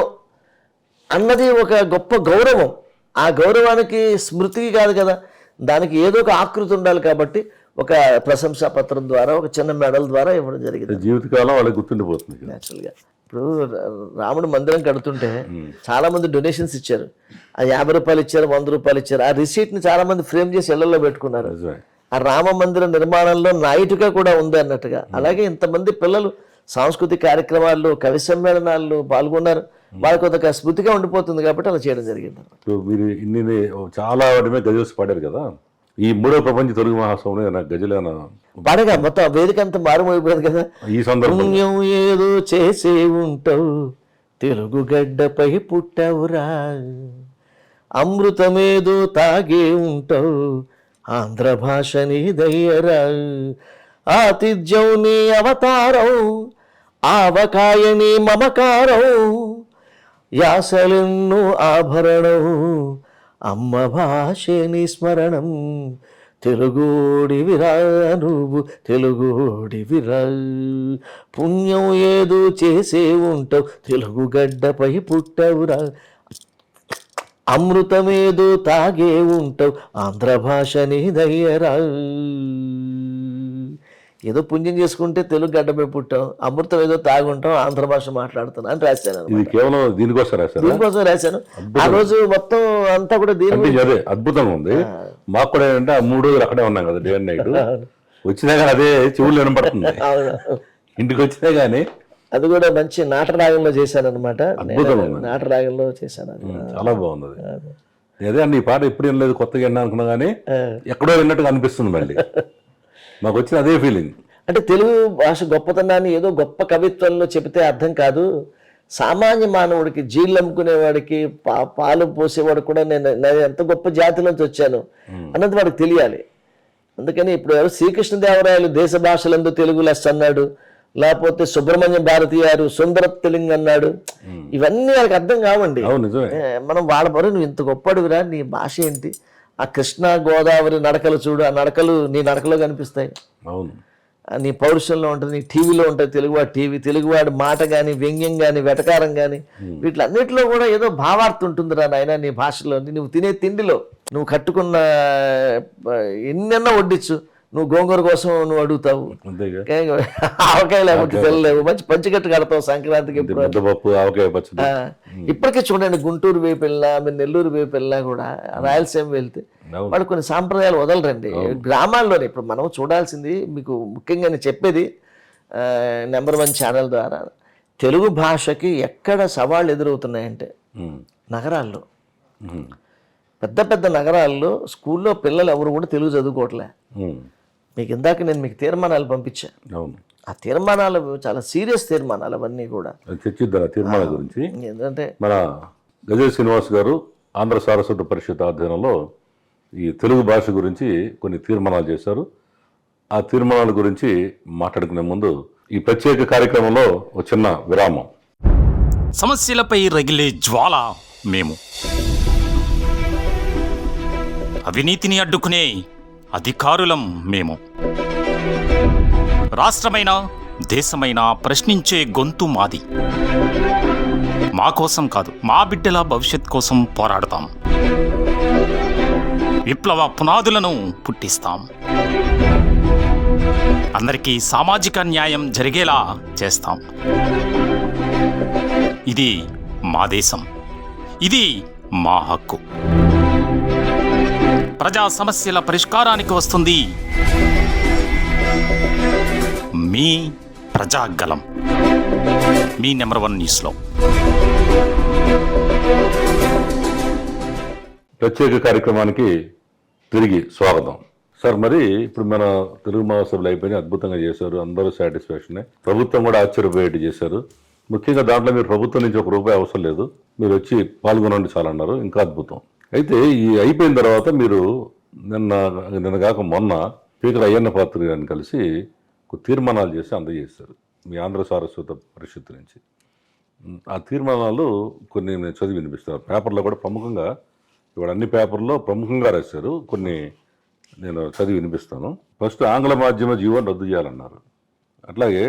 అన్నది ఒక గొప్ప గౌరవం. ఆ గౌరవానికి స్మృతి కాదు కదా, దానికి ఏదో ఒక ఆకృతి ఉండాలి. కాబట్టి ఒక ప్రశంసా పత్రం ద్వారా, ఒక చిన్న మెడల్ ద్వారా ఇవ్వడం జరిగింది. జీవితకాలం వాళ్ళకి గుర్తుండిపోతుంది న్యాచురల్గా. ఇప్పుడు రాముడు మందిరం కడుతుంటే చాలా మంది డొనేషన్స్ ఇచ్చారు. ఆ 50 రూపాయలు ఇచ్చారు, 100 రూపాయలు ఇచ్చారు. ఆ రిసీట్ని చాలా మంది ఫ్రేమ్ చేసి ఇళ్లలో పెట్టుకున్నారు. ఆ రామ మందిర నిర్మాణంలో నాయిటుగా కూడా ఉంది అన్నట్టుగా. అలాగే ఇంతమంది పిల్లలు సాంస్కృతిక కార్యక్రమాల్లో, కవి సమ్మేళనాల్లో పాల్గొన్నారు. వాళ్ళకి ఒక స్మృతిగా ఉండిపోతుంది కాబట్టి అలా చేయడం జరిగింది. మీరు ఇన్ని చాలా వాటి గజల్స్ పాడారు కదా, ఈ 3వ ప్రపంచ తెలుగు మహాసభలో గజలేనా పాడగా మొత్తం వేదిక అంతా మారుమోగిపోయింది కదా. ఈ సందర్భంలో ఏదో చేసే ఉంటావు, తెలుగు గడ్డపై పుట్టవురా, అమృతమేదో తాగే ఉంటావు, ఆంధ్ర భాష నీ దయ్యరా, ఆతిథ్యం నీ అవతారం, ఆవకాయని మమకారం, యాసలెన్ను ఆభరణం, అమ్మ భాషని స్మరణం, తెలుగోడివిరా నువ్వు తెలుగోడివిరా, పుణ్యం ఏదో చేసే ఉంటావు, తెలుగు గడ్డపై పుట్టవురా, అమృతమేదో తాగే ఉంటావు, ఆంధ్ర భాష నీ దయ్యరా. ఏదో పుణ్యం చేసుకుంటే తెలుగు గడ్డపై పుట్టాం, అమృతం ఏదో తాగుంటాం, ఆంధ్ర భాష మాట్లాడుతాను అని రాశాను. కేవలం దీనికోసం రాశాను. ఆ రోజు మొత్తం అంతా కూడా దీని అదే అద్భుతంగా ఉంది. మాకు కూడా ఏంటంటే ఆ 3 రోజులు అక్కడే ఉన్నాం కదా, డే అండ్ నైట్. వచ్చినా కానీ అదే చెవులు వినపడుతుంది. ఇంటికి వచ్చినా కానీ అది కూడా మంచి నాటరాగంలో చేశాను అనమాట. నాటరాగంలో చేశాను, చాలా బాగుంది. అదే అండి, ఈ పాట ఎప్పుడు వినలేదు, కొత్తగా విన్నా అనుకున్నా కానీ ఎక్కడో విన్నట్టుగా అనిపిస్తుంది మళ్ళీ. మాకు వచ్చిన అదే ఫీలింగ్. అంటే తెలుగు భాష గొప్పతనాన్ని ఏదో గొప్ప కవిత్వంలో చెబితే అర్థం కాదు. సామాన్య మానవుడికి, జీళ్ళు అమ్ముకునేవాడికి, పాలు పోసేవాడు కూడా నేను ఎంత గొప్ప జాతిలోంచి వచ్చాను అన్నది వాడికి తెలియాలి. అందుకని ఇప్పుడు ఎవరు శ్రీకృష్ణదేవరాయలు దేశ భాషలందు తెలుగు లెస్ అన్నాడు, లేకపోతే సుబ్రహ్మణ్యం భారతి గారు సుందర తెలుగు అన్నాడు. ఇవన్నీ వాళ్ళకి అర్థం కావండి. మనం వాళ్ళ పరు నువ్వు ఇంత గొప్పడుగురా, నీ భాష ఏంటి, ఆ కృష్ణా గోదావరి నడకలు చూడు, ఆ నడకలు నీ నడకలో కనిపిస్తాయి. అవును, నీ పౌరుషంలో ఉంటుంది, నీ టీవీలో ఉంటుంది. తెలుగువాడి టీవీ, తెలుగువాడి మాట కానీ, వ్యంగ్యం కానీ, వెటకారం కానీ, వీటిలన్నిటిలో కూడా ఏదో భావార్థం ఉంటుందిరా నాయన నీ భాషలో. నువ్వు తినే తిండిలో, నువ్వు కట్టుకున్న ఎన్నెన్నో వడ్డించు, నువ్వు గోంగూర కోసం నువ్వు అడుగుతావు, ఆవకాయ లేకపోతే తెల్లలేవు, మంచి పంచికట్టు కడతావు సంక్రాంతికి. ఇప్పటికే చూడండి, గుంటూరు వైపు వెళ్ళినా, మీరు నెల్లూరు వైపు వెళ్ళినా కూడా, రాయలసీమ వెళ్తే వాళ్ళు కొన్ని సాంప్రదాయాలు వదలరండి. గ్రామాల్లోనే ఇప్పుడు మనం చూడాల్సింది, మీకు ముఖ్యంగా నేను చెప్పేది నెంబర్ 1 ఛానల్ ద్వారా, తెలుగు భాషకి ఎక్కడ సవాళ్ళు ఎదురవుతున్నాయంటే నగరాల్లో, పెద్ద పెద్ద నగరాల్లో స్కూల్లో పిల్లలు ఎవరు కూడా తెలుగు చదువుకోవట్లే. మీకు ఇందాక నేను మీకు తీర్మానాలు పంపించాను. ఆ తీర్మానాలు చాలా సీరియస్ తీర్మానాలు అవన్నీ కూడా. చర్చిద్దాం తీర్మానాల గురించి. ఎందుకంటే మన గజల్ శ్రీనివాస్ గారు ఆంధ్ర సారస్వత పరిషత్ ఆధ్వర్యంలో ఈ తెలుగు భాష గురించి కొన్ని తీర్మానాలు చేశారు. ఆ తీర్మానాల గురించి మాట్లాడుకునే ముందు ఈ ప్రత్యేక కార్యక్రమంలో ఒక చిన్న విరామం. సమస్యలపై రగిలే జ్వాల మేము, అవినీతిని అడ్డుకునే అధికారులం మేము, రాష్ట్రమైనా దేశమైనా ప్రశ్నించే గొంతు మాది. మా కోసం కాదు, మా బిడ్డల భవిష్యత్ కోసం పోరాడతాం. విప్లవ పునాదులను పుట్టిస్తాం. అందరికీ సామాజిక న్యాయం జరిగేలా చేస్తాం. ఇది మా దేశం, ఇది మా హక్కు. ప్రజా సమస్యల పరిష్కారానికి వస్తుంది మీ ప్రజాగలం, మీ నెంబర్ 1 న్యూస్లో. ప్రత్యేక కార్యక్రమానికి తిరిగి స్వాగతం. సార్, మరి ఇప్పుడు మన తెలుగు మహాసభలు అయిపోయినాయి, అద్భుతంగా చేశారు, అందరూ సాటిస్ఫాక్షనే. ప్రభుత్వం కూడా ఆశ్చర్యపోయేట్టు చేశారు. ముఖ్యంగా దాంట్లో మీరు ప్రభుత్వం నుంచి ₹1 అవసరం లేదు, మీరు వచ్చి పాల్గొనండి చాలా అన్నారు, ఇంకా అద్భుతం. అయితే ఈ అయిపోయిన తర్వాత మీరు నిన్న కాక మొన్న స్పీకర్ అయ్యన్న పాత్ర గారిని కలిసి తీర్మానాలు చేసి అందజేశారు మీ ఆంధ్ర సారస్వత పరిషత్ నుంచి. ఆ తీర్మానాలు కొన్ని నేను చదివి వినిపిస్తాను. పేపర్లో కూడా ప్రముఖంగా, ఇవాళ అన్ని పేపర్లో ప్రముఖంగా రాశారు, కొన్ని నేను చదివి వినిపిస్తాను. ఫస్ట్, ఆంగ్ల మాధ్యమ జీవోని రద్దు చేయాలన్నారు. అట్లాగే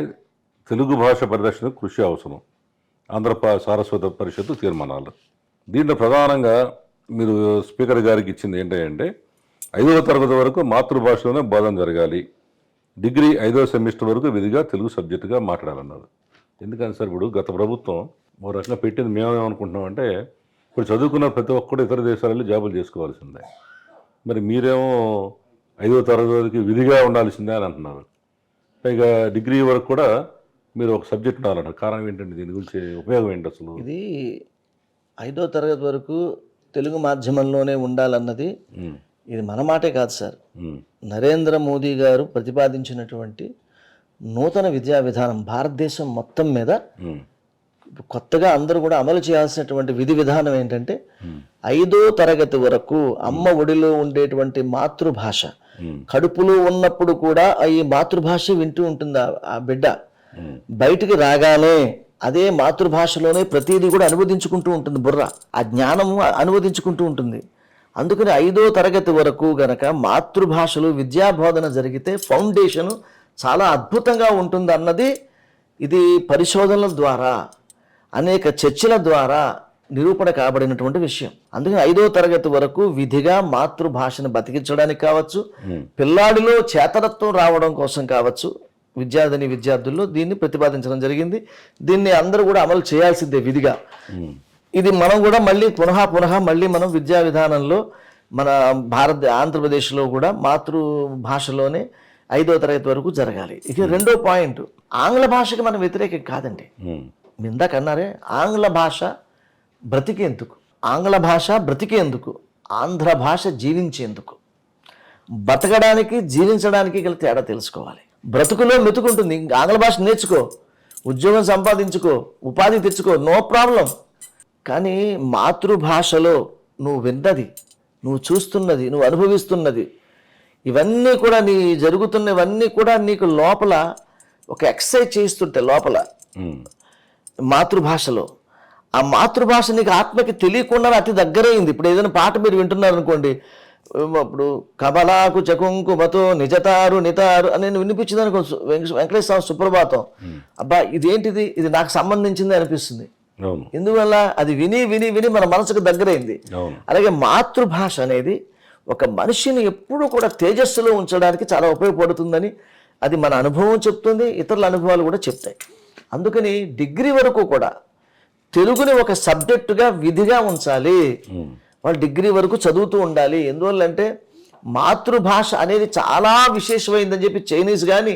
తెలుగు భాష పరిరక్షణకు కృషి అవసరం, ఆంధ్ర సారస్వత పరిషత్తు తీర్మానాలు. దీంట్లో ప్రధానంగా మీరు స్పీకర్ గారికి ఇచ్చింది ఏంటంటే 5వ తరగతి వరకు మాతృభాషలోనే బోధన జరగాలి, డిగ్రీ 5వ సెమిస్టర్ వరకు విధిగా తెలుగు సబ్జెక్టుగా మాట్లాడాలన్నారు. ఎందుకని సార్, ఇప్పుడు గత ప్రభుత్వం ఓ రకంగా పెట్టింది, మేమేమనుకుంటున్నామంటే ఇప్పుడు చదువుకున్న ప్రతి ఒక్కరు ఇతర దేశాలలో జాబులు చేసుకోవాల్సిందే, మరి మీరేమో 5వ తరగతి వరకు విధిగా ఉండాల్సిందే అని అంటున్నారు. పైగా డిగ్రీ వరకు కూడా మీరు ఒక సబ్జెక్ట్ ఉండాలంటారు. కారణం ఏంటంటే దీని గురించి ఉపయోగం ఏంటి అసలు? ఇది 5వ తరగతి వరకు తెలుగు మాధ్యమంలోనే ఉండాలన్నది ఇది మన మాటే కాదు సార్. నరేంద్ర మోదీ గారు ప్రతిపాదించినటువంటి నూతన విద్యా విధానం భారతదేశం మొత్తం మీద కొత్తగా అందరూ కూడా అమలు చేయాల్సినటువంటి విధి విధానం ఏంటంటే 5వ తరగతి వరకు అమ్మ ఒడిలో ఉండేటువంటి మాతృభాష, కడుపులో ఉన్నప్పుడు కూడా ఈ మాతృభాష వింటూ ఉంటుంది ఆ బిడ్డ. బయటికి రాగానే అదే మాతృభాషలోనే ప్రతిదీ కూడా అనువదించుకుంటూ ఉంటుంది, బుర్ర ఆ జ్ఞానము అనువదించుకుంటూ ఉంటుంది. అందుకని 5వ తరగతి వరకు గనక మాతృభాషలో విద్యాబోధన జరిగితే ఫౌండేషను చాలా అద్భుతంగా ఉంటుంది అన్నది ఇది పరిశోధనల ద్వారా, అనేక చర్చల ద్వారా నిరూపణ కాబడినటువంటి విషయం. అందుకని 5వ తరగతి వరకు విధిగా మాతృభాషను బతికించడానికి కావచ్చు, పిల్లాడిలో చేతనత్వం రావడం కోసం కావచ్చు, విద్యార్థుల్లో దీన్ని ప్రతిపాదించడం జరిగింది. దీన్ని అందరూ కూడా అమలు చేయాల్సిందే విధిగా. ఇది మనం కూడా మళ్ళీ పునః మళ్ళీ మనం విద్యా విధానంలో మన ఆంధ్రప్రదేశ్లో కూడా మాతృభాషలోనే 5వ తరగతి వరకు జరగాలి. ఇక రెండో పాయింట్, ఆంగ్ల భాషకి మనం వ్యతిరేకం కాదండి. ఇందాక అన్నారే ఆంగ్ల భాష బ్రతికేందుకు, ఆంగ్ల భాష బ్రతికేందుకు, ఆంధ్ర భాష జీవించేందుకు. బతకడానికి జీవించడానికి గల తేడా తెలుసుకోవాలి. బ్రతుకులో మెతుకుంటుంది, ఆంగ్ల భాష నేర్చుకో, ఉద్యోగం సంపాదించుకో, ఉపాధి తెచ్చుకో, నో ప్రాబ్లం. కానీ మాతృభాషలో నువ్వు విన్నది, నువ్వు చూస్తున్నది, నువ్వు అనుభవిస్తున్నది, ఇవన్నీ కూడా నీ జరుగుతున్నవన్నీ కూడా నీకు లోపల ఒక ఎక్సర్సైజ్ చేస్తుంటే లోపల మాతృభాషలో, ఆ మాతృభాష నీకు ఆత్మకి తెలియకుండా అతి దగ్గరైంది. ఇప్పుడు ఏదైనా పాట మీరు వింటున్నారు అనుకోండి, అప్పుడు కమలాకు చకుంకుమతో నిజతారు నితారు అని నేను వినిపించింది అనుకో, వెంకటేశ్వర స్వామి సుప్రభాతం, అబ్బా ఇదేంటిది, ఇది నాకు సంబంధించింది అనిపిస్తుంది. ఎందువల్ల అది విని విని విని మన మనసుకు దగ్గరైంది. అలాగే మాతృభాష అనేది ఒక మనిషిని ఎప్పుడూ కూడా తేజస్సులో ఉంచడానికి చాలా ఉపయోగపడుతుందని అది మన అనుభవం చెప్తుంది, ఇతరుల అనుభవాలు కూడా చెప్తాయి. అందుకని డిగ్రీ వరకు కూడా తెలుగుని ఒక సబ్జెక్టుగా విధిగా ఉంచాలి. వాళ్ళు డిగ్రీ వరకు చదువుతూ ఉండాలి. ఎందువల్లంటే మాతృభాష అనేది చాలా విశేషమైందని చెప్పి చైనీస్ కానీ,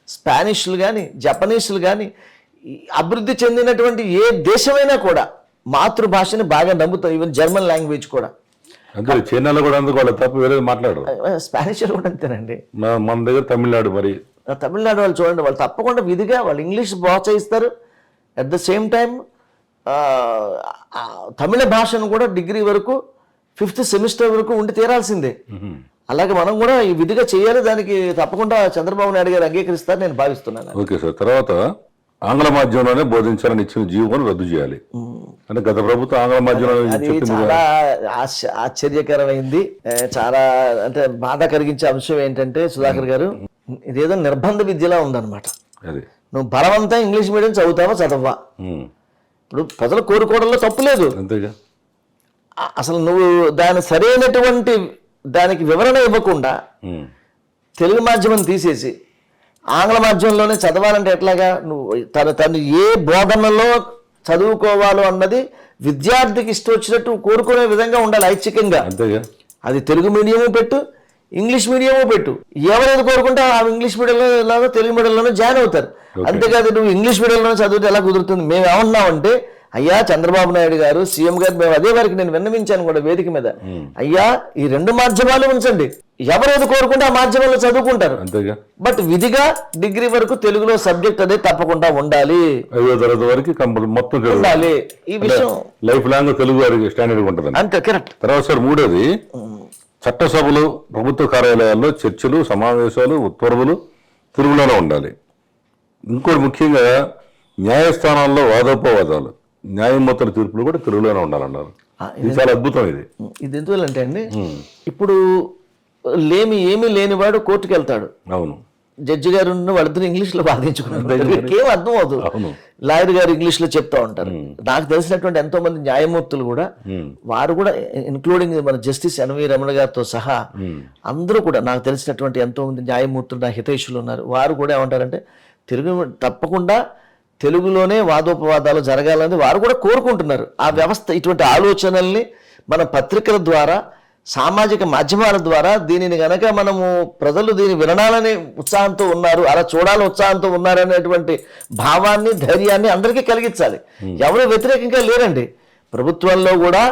స్పానిష్లు కానీ, జపనీసులు కానీ, అభివృద్ధి చెందినటువంటి ఏ దేశమైనా కూడా మాతృభాషని బాగా నమ్ముతారు. ఈవెన్ జర్మన్ లాంగ్వేజ్ కూడా. చైనాలో కూడా అందుకు వాళ్ళు తప్ప వేరే మాట్లాడరు. స్పానిష్ కూడా అంతేనండి. మన దగ్గర తమిళనాడు, మరి తమిళనాడు వాళ్ళు చూడండి, వాళ్ళు తప్పకుండా విధిగా వాళ్ళు ఇంగ్లీష్ ప్రోత్సహిస్తారు. అట్ ద సేమ్ టైం తమిళ భాషను కూడా డిగ్రీ వరకు 5th సెమిస్టర్ వరకు ఉండి తీరాల్సిందే. అలాగే మనం కూడా ఈ విధిగా చేయాలి. దానికి తప్పకుండా చంద్రబాబు నాయుడు గారు అంగీకరిస్తారని నేను భావిస్తున్నాను. Okay sir. తర్వాత ఆంగ్ల మాధ్యమంలోనే బోధించాలని ఇచ్చిన జీవోను రద్దు చేయాలి అంటే గత ప్రభుత్వం ఆంగ్ల మాధ్యమంలో అది చెప్పింది చాలా ఆశ్చర్యకరమైంది. చాలా అంటే బాధ కలిగించే అంశం ఏంటంటే సుధాకర్ గారు, ఇదేదో నిర్బంధ విద్యలా ఉందన్నమాట. అది నువ్వు బలవంతం ఇంగ్లీష్ మీడియం చదువుతావా చదవా, ఇప్పుడు ప్రజలు కోరుకోవడంలో తప్పు లేదు. అంతేగా. అసలు నువ్వు దాని సరైనటువంటి దానికి వివరణ ఇవ్వకుండా తెలుగు మాధ్యమం తీసేసి ఆంగ్ల మాధ్యమంలోనే చదవాలంటే ఎట్లాగా? నువ్వు తను ఏ బోధనలో చదువుకోవాలో అన్నది విద్యార్థికి ఇష్టం వచ్చినట్టు కోరుకునే విధంగా ఉండాలి ఐచ్ఛికంగా. అంతేగా. అది తెలుగు మీడియము పెట్టు, ఇంగ్లీష్ మీడియము పెట్టు. ఎవరైతే కోరుకుంటే ఆ ఇంగ్లీష్ మీడియంలో తెలుగు మీడియంలోనే జాయిన్ అవుతారు. అంతేకాదు నువ్వు ఇంగ్లీష్ మీడియంలోనే చదివితే ఎలా కుదురుతుంది? మేము ఏమన్నామంటే, అయ్యా చంద్రబాబు నాయుడు గారు సీఎం గారు, మేము అదే వారికి నేను విన్నవించాను కూడా వేదిక మీద, అయ్యా ఈ 2 మాధ్యమాలు ఉంచండి, ఎవరైతే కోరుకుంటే ఆ మాధ్యమంలో చదువుకుంటారు. అంతేగా. బట్ విధిగా డిగ్రీ వరకు తెలుగులో సబ్జెక్ట్ అదే తప్పకుండా ఉండాలి. 5వ తరగతి వరకు మొత్తం ఉండాలి. ఈ విషయం లైఫ్ లాంగ్ తెలుగు వారికి స్టాండర్డ్ ఉంటుంది. అంతే, కరెక్ట్. తర్వాత సార్ 3వది చట్టసభలు, ప్రభుత్వ కార్యాలయాల్లో చర్చలు, సమావేశాలు, ఉత్తర్వులు తెలుగులోనే ఉండాలి. ఇంకోటి ముఖ్యంగా న్యాయస్థానాల్లో వాదోపవాదాలు, న్యాయమూర్తుల తీర్పులు కూడా తెలుగులోనే ఉండాలన్నారు. ఇది చాలా అద్భుతం. ఇది ఎందువల్లంటే అండి, ఇప్పుడు ఏమీ లేనివాడు కోర్టుకు వెళ్తాడు. అవును. జడ్జి గారు వాళ్ళిద్దరు ఇంగ్లీష్లో వాదించుకున్నారు. ఏం అర్థం అవుతుంది. లాయర్ గారు ఇంగ్లీష్లో చెప్తా ఉంటారు. నాకు తెలిసినటువంటి ఎంతో మంది న్యాయమూర్తులు కూడా, వారు కూడా ఇన్క్లూడింగ్ మన జస్టిస్ ఎన్వి రమణ గారితో సహా అందరూ కూడా, నాకు తెలిసినటువంటి ఎంతో మంది న్యాయమూర్తులు, నా హితైషులు ఉన్నారు. వారు కూడా ఏమంటారంటే తెలుగు తప్పకుండా తెలుగులోనే వాదోపవాదాలు జరగాలని వారు కూడా కోరుకుంటున్నారు. ఆ వ్యవస్థ ఇటువంటి ఆలోచనల్ని మన పత్రికల ద్వారా, సామాజిక మాధ్యమాల ద్వారా దీనిని గనక మనము ప్రజలు దీన్ని వినాలని ఉత్సాహంతో ఉన్నారు, అలా చూడాలని ఉత్సాహంతో ఉన్నారు అనేటువంటి భావాన్ని, ధైర్యాన్ని అందరికీ కలిగించాలి. ఎవరు వ్యతిరేకంగా లేరండి. ప్రభుత్వంలో కూడా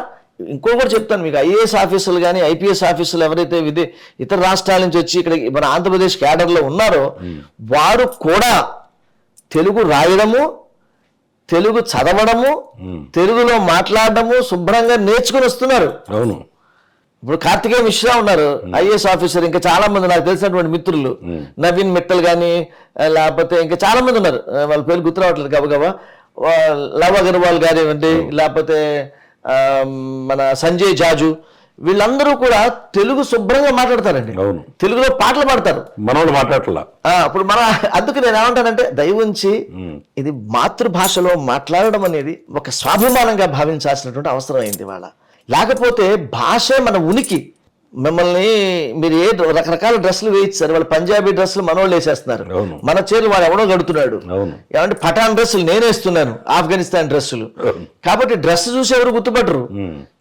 ఇంకొకటి చెప్తాను మీకు, ఐఏఎస్ ఆఫీసులు కానీ ఐపీఎస్ ఆఫీసులు ఎవరైతే ఇతర రాష్ట్రాల నుంచి వచ్చి ఇక్కడ మన ఆంధ్రప్రదేశ్ క్యాడర్లో ఉన్నారో వారు కూడా తెలుగు రాయడము, తెలుగు చదవడము, తెలుగులో మాట్లాడడము శుభ్రంగా నేర్చుకుని వస్తున్నారు. అవును. ఇప్పుడు కార్తికేయ మిశ్రా ఉన్నారు ఐఏఎస్ ఆఫీసర్, ఇంకా చాలా మంది నాకు తెలిసినటువంటి మిత్రులు, నవీన్ మిట్టల్ కానీ లేకపోతే ఇంకా చాలా మంది ఉన్నారు, వాళ్ళ పేరు గుర్తు రావట్లేదు గబగబా. లవ్ అగర్వాల్ కానివ్వండి, లేకపోతే మన సంజయ్ జాజు, వీళ్ళందరూ కూడా తెలుగు శుభ్రంగా మాట్లాడతారండి. తెలుగులో పాటలు పాడతారు. మనోళ్ళు మాట్లాడట్లా. ఇప్పుడు అందుకు నేను ఏమంటానంటే, దయవుంచి ఇది మాతృభాషలో మాట్లాడడం అనేది ఒక స్వాభిమానంగా భావించాల్సినటువంటి అవసరం అయింది వాళ్ళ. లేకపోతే భాషే మన ఉనికి. మిమ్మల్ని మీరు రకరకాల డ్రెస్సులు వేయించారు, వాళ్ళు పంజాబీ డ్రెస్సులు మనోళ్ళు వేసేస్తున్నారు, మన చీరలు వాడు ఎవడో కడుతున్నాడు. ఏమంటే పఠాన్ డ్రెస్సులు నేను వేస్తున్నాను, ఆఫ్ఘనిస్తాన్ డ్రెస్సులు. కాబట్టి డ్రెస్ చూసి ఎవరు గుర్తుపట్టరు.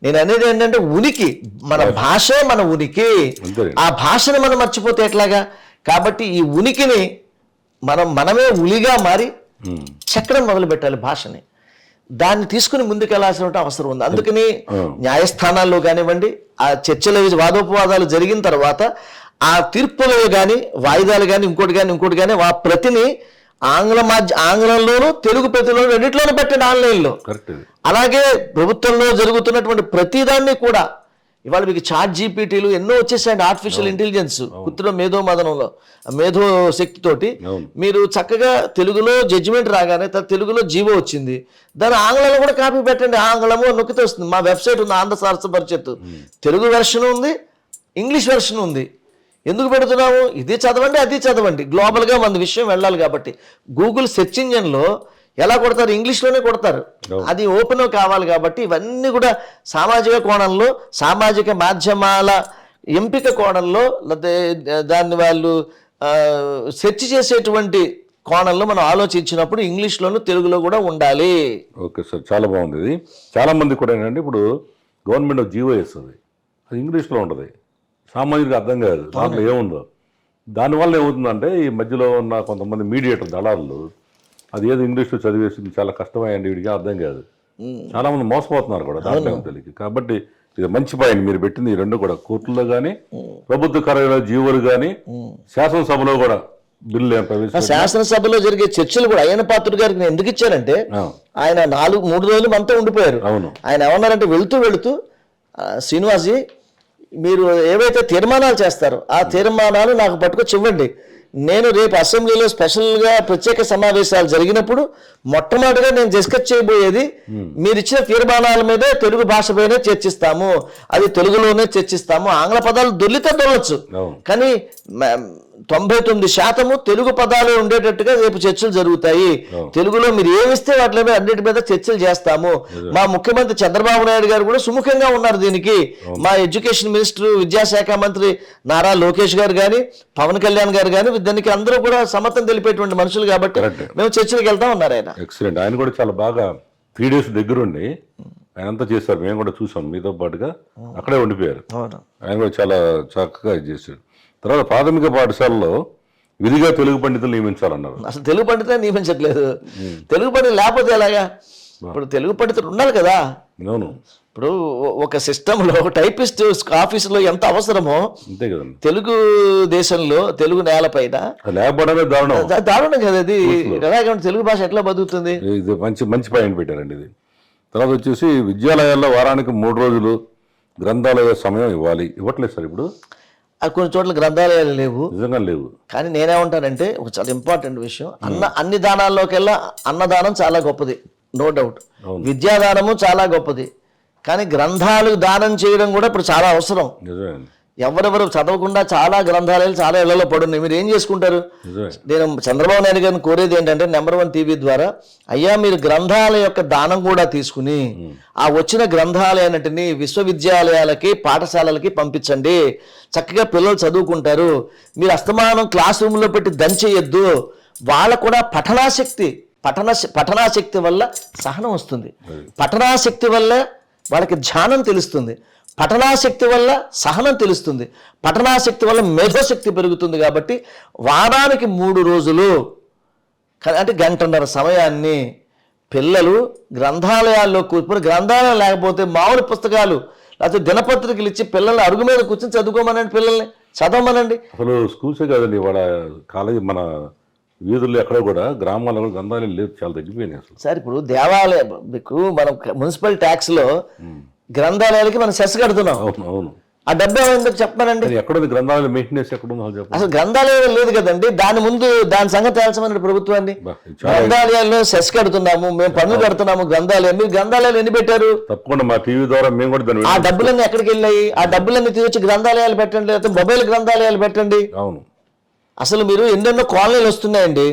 నేను అనేది ఏంటంటే ఉనికి, మన భాషే మన ఉనికి. ఆ భాషను మనం మర్చిపోతే ఎట్లాగా? కాబట్టి ఈ ఉనికిని మనమే ఉలిగా మారి చక్రం మొదలు పెట్టాలి భాషని. దాన్ని తీసుకుని ముందుకెళ్లాల్సిన అవసరం ఉంది. అందుకని న్యాయస్థానాల్లో కానివ్వండి, ఆ చర్చలు వాదోపవాదాలు జరిగిన తర్వాత ఆ తీర్పులో కానీ, వాయిదాలు కానీ, ఇంకోటి కానీ ఆ ప్రతిని ఆంగ్లంలోనూ తెలుగు ప్రతిలోనూ రెండిట్లోనూ పెట్టండి, ఆన్లైన్లో. అలాగే ప్రభుత్వంలో జరుగుతున్నటువంటి ప్రతిదాన్ని కూడా ఇవాళ మీకు చాట్ జీపీటీలు ఎన్నో వచ్చేసాయండి. ఆర్టిఫిషియల్ ఇంటెలిజెన్స్, కృత్రిమ మేధో మేధో శక్తితోటి మీరు చక్కగా తెలుగులో జడ్జిమెంట్ రాగానే తెలుగులో జీవో వచ్చింది, దాని ఆంగ్లంలో కూడా కాపీ పెట్టండి. ఆంగ్లము నొక్కితే వస్తుంది. మా వెబ్సైట్ ఉంది, ఆంధ్ర సారస్వ పరిషత్తు, తెలుగు వెర్షన్ ఉంది, ఇంగ్లీష్ వెర్షన్ ఉంది. ఎందుకు పెడుతున్నాము? ఇది చదవండి, అది చదవండి. గ్లోబల్గా మన విషయం వెళ్ళాలి కాబట్టి గూగుల్ సెర్చ్ ఇంజన్లో ఎలా కొడతారు? ఇంగ్లీష్లోనే కొడతారు. అది ఓపెన్ కావాలి కాబట్టి ఇవన్నీ కూడా సామాజిక కోణంలో, సామాజిక మాధ్యమాల ఎంపిక కోణంలో, లేకపోతే దాన్ని వాళ్ళు సెర్చ్ చేసేటువంటి కోణంలో మనం ఆలోచించినప్పుడు ఇంగ్లీష్లోనూ తెలుగులో కూడా ఉండాలి. ఓకే సార్, చాలా బాగుంది. ఇది చాలా మంది కూడా ఏంటంటే ఇప్పుడు గవర్నమెంట్ జీవో వేస్తుంది, అది ఇంగ్లీష్లో ఉంటుంది, సామాన్యుడికి అర్థం కాదు దాంట్లో ఏముందో. దానివల్ల ఏమవుతుందంటే ఈ మధ్యలో ఉన్న కొంతమంది మీడియేటర్ దళారులు అది ఏదో ఇంగ్లీష్లో చదివేసింది, చాలా కష్టమైంది, వీడికి అర్థం కాదు. చాలా మంది మోసపోతున్నారు కూడా దాంట్లో తెలియక. కాబట్టి ఇది మంచి పాయింట్ మీరు పెట్టింది. ఈ రెండు కూడా కోర్టుల్లో కానీ, ప్రభుత్వ కార్యాలయాల జీవోలు కానీ, శాసనసభలో కూడా బిల్లు శాసనసభలో జరిగే చర్చలు కూడా అయ్యన్న పాత్రుడు గారికి నేను ఎందుకు ఇచ్చానంటే, ఆయన 3 రోజులు మనతో ఉండిపోయారు. ఆయన ఏమన్నారంటే వెళుతూ శ్రీనివాస్జీ, మీరు ఏవైతే తీర్మానాలు చేస్తారో ఆ తీర్మానాలు నాకు పట్టుకొచ్చి ఇవ్వండి. నేను రేపు అసెంబ్లీలో స్పెషల్గా ప్రత్యేక సమావేశాలు జరిగినప్పుడు మొట్టమొదటిగా నేను డిస్కస్ చేయబోయేది మీరు ఇచ్చిన తీర్మానాల మీదే తెలుగు భాష పైనే చర్చిస్తాము, అది తెలుగులోనే చర్చిస్తాము. ఆంగ్ల పదాలు దొల్లితే దొల్లొచ్చు, కానీ 99% తెలుగు పదాలు ఉండేటట్టుగా రేపు చర్చలు జరుగుతాయి. తెలుగులో మీరు ఏమిస్తే వాటి మీద అన్నిటి మీద చర్చలు చేస్తాము. మా ముఖ్యమంత్రి చంద్రబాబు నాయుడు గారు కూడా సుముఖంగా ఉన్నారు దీనికి. మా ఎడ్యుకేషన్ మినిస్టర్, విద్యాశాఖ మంత్రి నారా లోకేష్ గారు కానీ, పవన్ కళ్యాణ్ గారు కానీ దీనికి అందరూ కూడా సమర్థం తెలిపేటువంటి మనుషులు కాబట్టి మేము చర్చలకు వెళ్తా ఉన్నారు. ఆయన ఎక్సలెంట్. ఆయన కూడా చాలా బాగా 3 days దగ్గరుండి ఆయన అంతా చేశారు. మేము కూడా చూసాం, మీతో పాటుగా అక్కడే ఉండిపోయారు. ఆయన కూడా చాలా చక్కగా ఇది చేశాడు. తర్వాత ప్రాథమిక పాఠశాలలో విధిగా తెలుగు పండితులు నియమించాలన్నారు. అసలు తెలుగు పండితులే నియమించట్లేదు. తెలుగు పండితులు లేకపోతే ఎలాగా? ఇప్పుడు తెలుగు పండితులు ఉండాలి కదా. అవును. ఇప్పుడు ఒక సిస్టంలో టైపిస్ట్ ఆఫీసులో ఎంత అవసరమో అంతే కదండి. తెలుగు దేశంలో తెలుగు నేలపైన లేకపోవడమే దారుణం కదా అది. ఎలాగ తెలుగు భాష ఎట్లా బతుకుతుంది? ఇది మంచి పాయింట్ పెట్టారండి ఇది. తర్వాత వచ్చేసి విద్యాలయాల్లో వారానికి 3 రోజులు గ్రంథాలయ సమయం ఇవ్వట్లేదు సార్ ఇప్పుడు. కొన్ని చోట్ల గ్రంథాలయాలు లేవు, నిజంగా లేవు. కానీ నేనేమంటానంటే ఒక చాలా ఇంపార్టెంట్ విషయం, అన్ని దానాల్లోకెల్లా అన్నదానం చాలా గొప్పది, నో డౌట్. విద్యాదానము చాలా గొప్పది, కానీ గ్రంథాలు దానం చేయడం కూడా ఇప్పుడు చాలా అవసరం. ఎవరెవరు చదవకుండా చాలా గ్రంథాలయాలు చాలా ఇళ్లలో పడున్నాయి. మీరు ఏం చేసుకుంటారు? నేను చంద్రబాబు నాయుడు గారిని కోరేది ఏంటంటే నెంబర్ 1 టీవీ ద్వారా, అయ్యా మీరు గ్రంథాల యొక్క దానం కూడా తీసుకుని ఆ వచ్చిన గ్రంథాలయాన్నింటినీ విశ్వవిద్యాలయాలకి, పాఠశాలలకి పంపించండి. చక్కగా పిల్లలు చదువుకుంటారు. మీరు అస్తమానం క్లాస్ రూమ్లో పెట్టి దంచేయద్దు. వాళ్ళకు కూడా పఠనాశక్తి వల్ల సహనం వస్తుంది, పఠనాశక్తి వల్ల వాళ్ళకి ధ్యానం తెలుస్తుంది, పఠనాశక్తి వల్ల సహనం తెలుస్తుంది, పఠనాశక్తి వల్ల మేధోశక్తి పెరుగుతుంది. కాబట్టి వారానికి 3 రోజులు అంటే 1.5 గంటల సమయాన్ని పిల్లలు గ్రంథాలయాల్లో కూర్చుని, గ్రంథాలయం లేకపోతే మామూలు పుస్తకాలు లేకపోతే దినపత్రికలు ఇచ్చి పిల్లల్ని అరుగు మీద కూర్చొని చదువుకోమనండి, పిల్లల్ని చదవమనండి. అసలు స్కూల్సే కాదండి, వాళ్ళ కాలేజీ మన వీధుల్లో ఎక్కడ కూడా గ్రామాల్లో కూడా గ్రంథాలయాలు లేదు, చాలా తగ్గిపోయినాయి అసలు. సార్ ఇప్పుడు దేవాలయం మీకు మనం మున్సిపల్ ట్యాక్స్లో గ్రంథాలయాలకి మనం సెస్ కడుతున్నాం. అవును. ఆ డబ్బే ఎందుకు చెప్పానండి? ఎక్కడ గ్రంథాలయ మెయింటెనెన్స్ ఎక్కడుందో అసలు గ్రంథాలయం లేదు కదండి. దాని సంగతి తేల్చమని ప్రభుత్వాన్ని. గ్రంథాలయాల్లో సెస్ కడుతున్నాము, మేము పన్ను కడుతున్నాము గ్రంథాలయం. మీరు గ్రంథాలయాలు ఎన్ని పెట్టారు? తప్పకుండా మా టీవీ ద్వారా మేము కూడా ఆ డబ్బులన్నీ ఎక్కడికి వెళ్ళాయి? ఆ డబ్బులన్నీ తీసుకొచ్చి గ్రంథాలయాలు పెట్టండి, లేకపోతే మొబైల్ గ్రంథాలయాలు పెట్టండి. అవును. అసలు మీరు ఎన్నెన్నో కాలనీలు వస్తున్నాయండి.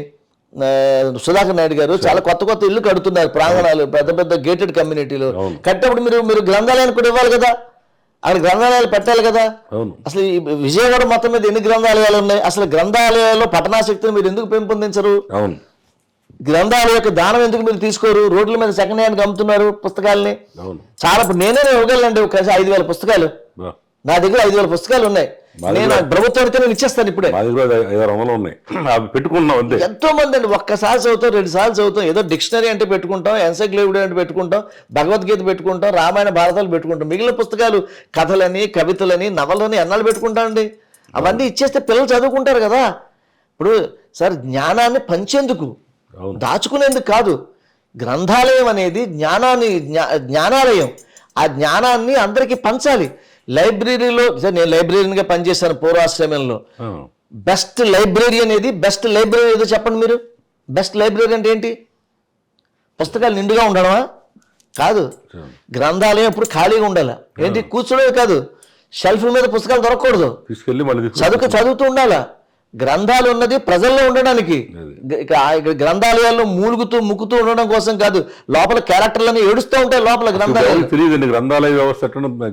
సుధాకర్ నాయుడు గారు చాలా కొత్త ఇల్లు కడుతున్నారు, ప్రాంగణాలు, పెద్ద గేటెడ్ కమ్యూనిటీలు కట్టేప్పుడు మీరు గ్రంథాలయాన్ని కూడా ఇవ్వాలి కదా, అక్కడ గ్రంథాలయాలు పెట్టాలి కదా. అసలు ఈ విజయవాడ మొత్తం మీద ఎన్ని గ్రంథాలయాలు ఉన్నాయి? అసలు గ్రంథాలయాల్లో పఠనాశక్తిని మీరు ఎందుకు పెంపొందించరు? గ్రంథాలయ యొక్క దానం ఎందుకు మీరు తీసుకోరు? రోడ్ల మీద సెకండ్ హ్యాండ్ అమ్ముతున్నారు పుస్తకాలని. చాలా నేనే ఇవ్వగలండి ఒక 5,000 పుస్తకాలు. నా దగ్గర 5,000 పుస్తకాలు ఉన్నాయి. నేను ప్రభుత్వానికి నేను ఇచ్చేస్తాను ఇప్పుడే. ఎంతో మంది అండి ఒక్కసారి చదువుతాం, 2 సార్లు చదువుతాం. ఏదో డిక్షనరీ అంటే పెట్టుకుంటాం, ఎన్సైక్లోపీడియా అంటే పెట్టుకుంటాం, భగవద్గీత పెట్టుకుంటాం, రామాయణ భారతాలు పెట్టుకుంటాం. మిగిలిన పుస్తకాలు కథలని, కవితలని, నవలని ఎన్నాళ్ళు పెట్టుకుంటామండి? అవన్నీ ఇచ్చేస్తే పిల్లలు చదువుకుంటారు కదా. ఇప్పుడు సార్ జ్ఞానాన్ని పంచేందుకు, దాచుకునేందుకు కాదు. గ్రంథాలయం అనేది జ్ఞానాలయం. ఆ జ్ఞానాన్ని అందరికీ పంచాలి. లైబ్రరీలో నేను లైబ్రరీగా పనిచేశాను పూర్వాశ్రమంలో. బెస్ట్ లైబ్రరీ ఏదో చెప్పండి మీరు. బెస్ట్ లైబ్రరీ అంటే ఏంటి? పుస్తకాలు నిండుగా ఉండడమా? కాదు. గ్రంథాలయం ఎప్పుడు ఖాళీగా ఉండాలి. ఏంటి కూర్చోడమే కాదు, షెల్ఫ్ మీద పుస్తకాలు దొరకకూడదు, చదువుతూ ఉండాలా. గ్రంథాలు ఉన్నది ప్రజల్లో ఉండడానికి. గ్రంథాలయాల్లో ముక్కుతూ ఉండడం కోసం కాదు. లోపల క్యారెక్టర్లని ఏడుస్తూ ఉంటాయి లోపల గ్రంథాలయాలు. తెలియదండి గ్రంథాలయ వ్యవస్థ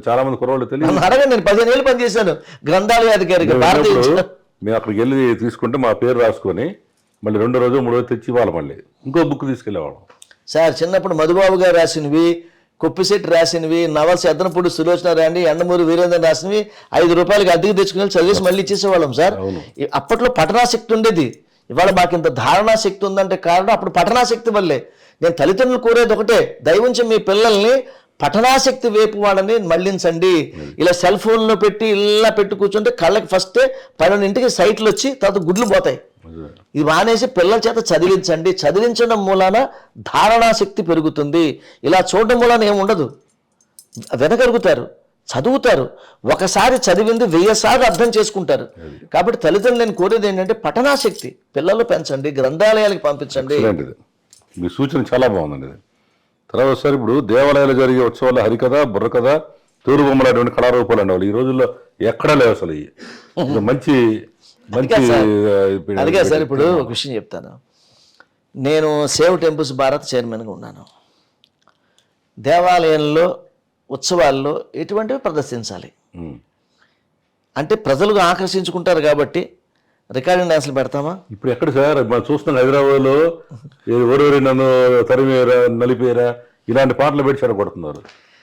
చాలా మంది కుర్రవాళ్ళు తెలియదు. అడగండి, నేను 15 ఏళ్ళు పనిచేశాను గ్రంథాలయ అధికారిగా. మేము అక్కడికి వెళ్ళి తీసుకుంటే మా పేరు రాసుకొని మళ్ళీ 2 రోజు 3 రోజు తెచ్చి ఇవ్వాలి, మళ్ళీ ఇంకో బుక్ తీసుకెళ్ళేవాళ్ళం. సార్ చిన్నప్పుడు మధుబాబు గారు రాసినవి, కొప్పిశెట్టి రాసినవి, నవల్స్ ఎద్దనపూడి సులోచన రాండి, ఎండమూరి వీరేంద్ర రాసినవి 5 రూపాయలకి అద్దెకి తెచ్చుకుని చదివేసి మళ్ళీ ఇచ్చేసేవాళ్ళం సార్. అప్పట్లో పఠనాశక్తి ఉండేది. ఇవాళ మాకు ఇంత ధారణాశక్తి ఉందంటే కారణం అప్పుడు పఠనాశక్తి వల్లే. నేను తల్లిదండ్రులు కోరేది ఒకటే, దయవుంచి మీ పిల్లల్ని పఠనాశక్తి వైపు వాళ్ళని మళ్లించండి. ఇలా సెల్ ఫోన్లో పెట్టి ఇలా పెట్టి కూర్చుంటే కళ్ళకి ఫస్టే 12ంటికి సైట్లు వచ్చి తర్వాత గుడ్లు పోతాయి. ఇది మానేసి పిల్లల చేత చదివించండి. చదివించడం మూలాన ధారణాశక్తి పెరుగుతుంది. ఇలా చూడడం మూలాన ఏముండదు, వెనకరుగుతారు. చదువుతారు. ఒకసారి చదివింది 1000 సార్లు అర్థం చేసుకుంటారు. కాబట్టి తల్లిదండ్రులు నేను కోరేది ఏంటంటే పఠనాశక్తి పిల్లలు పెంచండి, గ్రంథాలయాలకు పంపించండి. ఇలాంటిది మీ సూచన చాలా బాగుందండి ఇది. తర్వాత సార్ ఇప్పుడు దేవాలయాలు జరిగే ఉత్సవాలు హరికథ, బుర్రకథ, తోలుబొమ్మలు అటువంటి కళారూపాలు అండి ఈ రోజుల్లో ఎక్కడా లేవు అసలు. ఇది మంచి మంచి అందుకే సార్ ఇప్పుడు ఒక విషయం చెప్తాను. నేను సేవ్ టెంపుల్స్ భారత్ చైర్మన్గా ఉన్నాను. దేవాలయంలో ఉత్సవాల్లో ఎటువంటివి ప్రదర్శించాలి అంటే ప్రజలు ఆకర్షించుకుంటారు కాబట్టి రికార్డింగ్ డాన్స్లు పెడతామా? ఇప్పుడు ఎక్కడ సార్ మనం చూస్తున్నాం హైదరాబాద్లో ఎవరెవరి నన్ను తరిమేరా, నలిపేరా ఇలాంటి పాటలు పెట్టి చెడగొడుతున్నారు.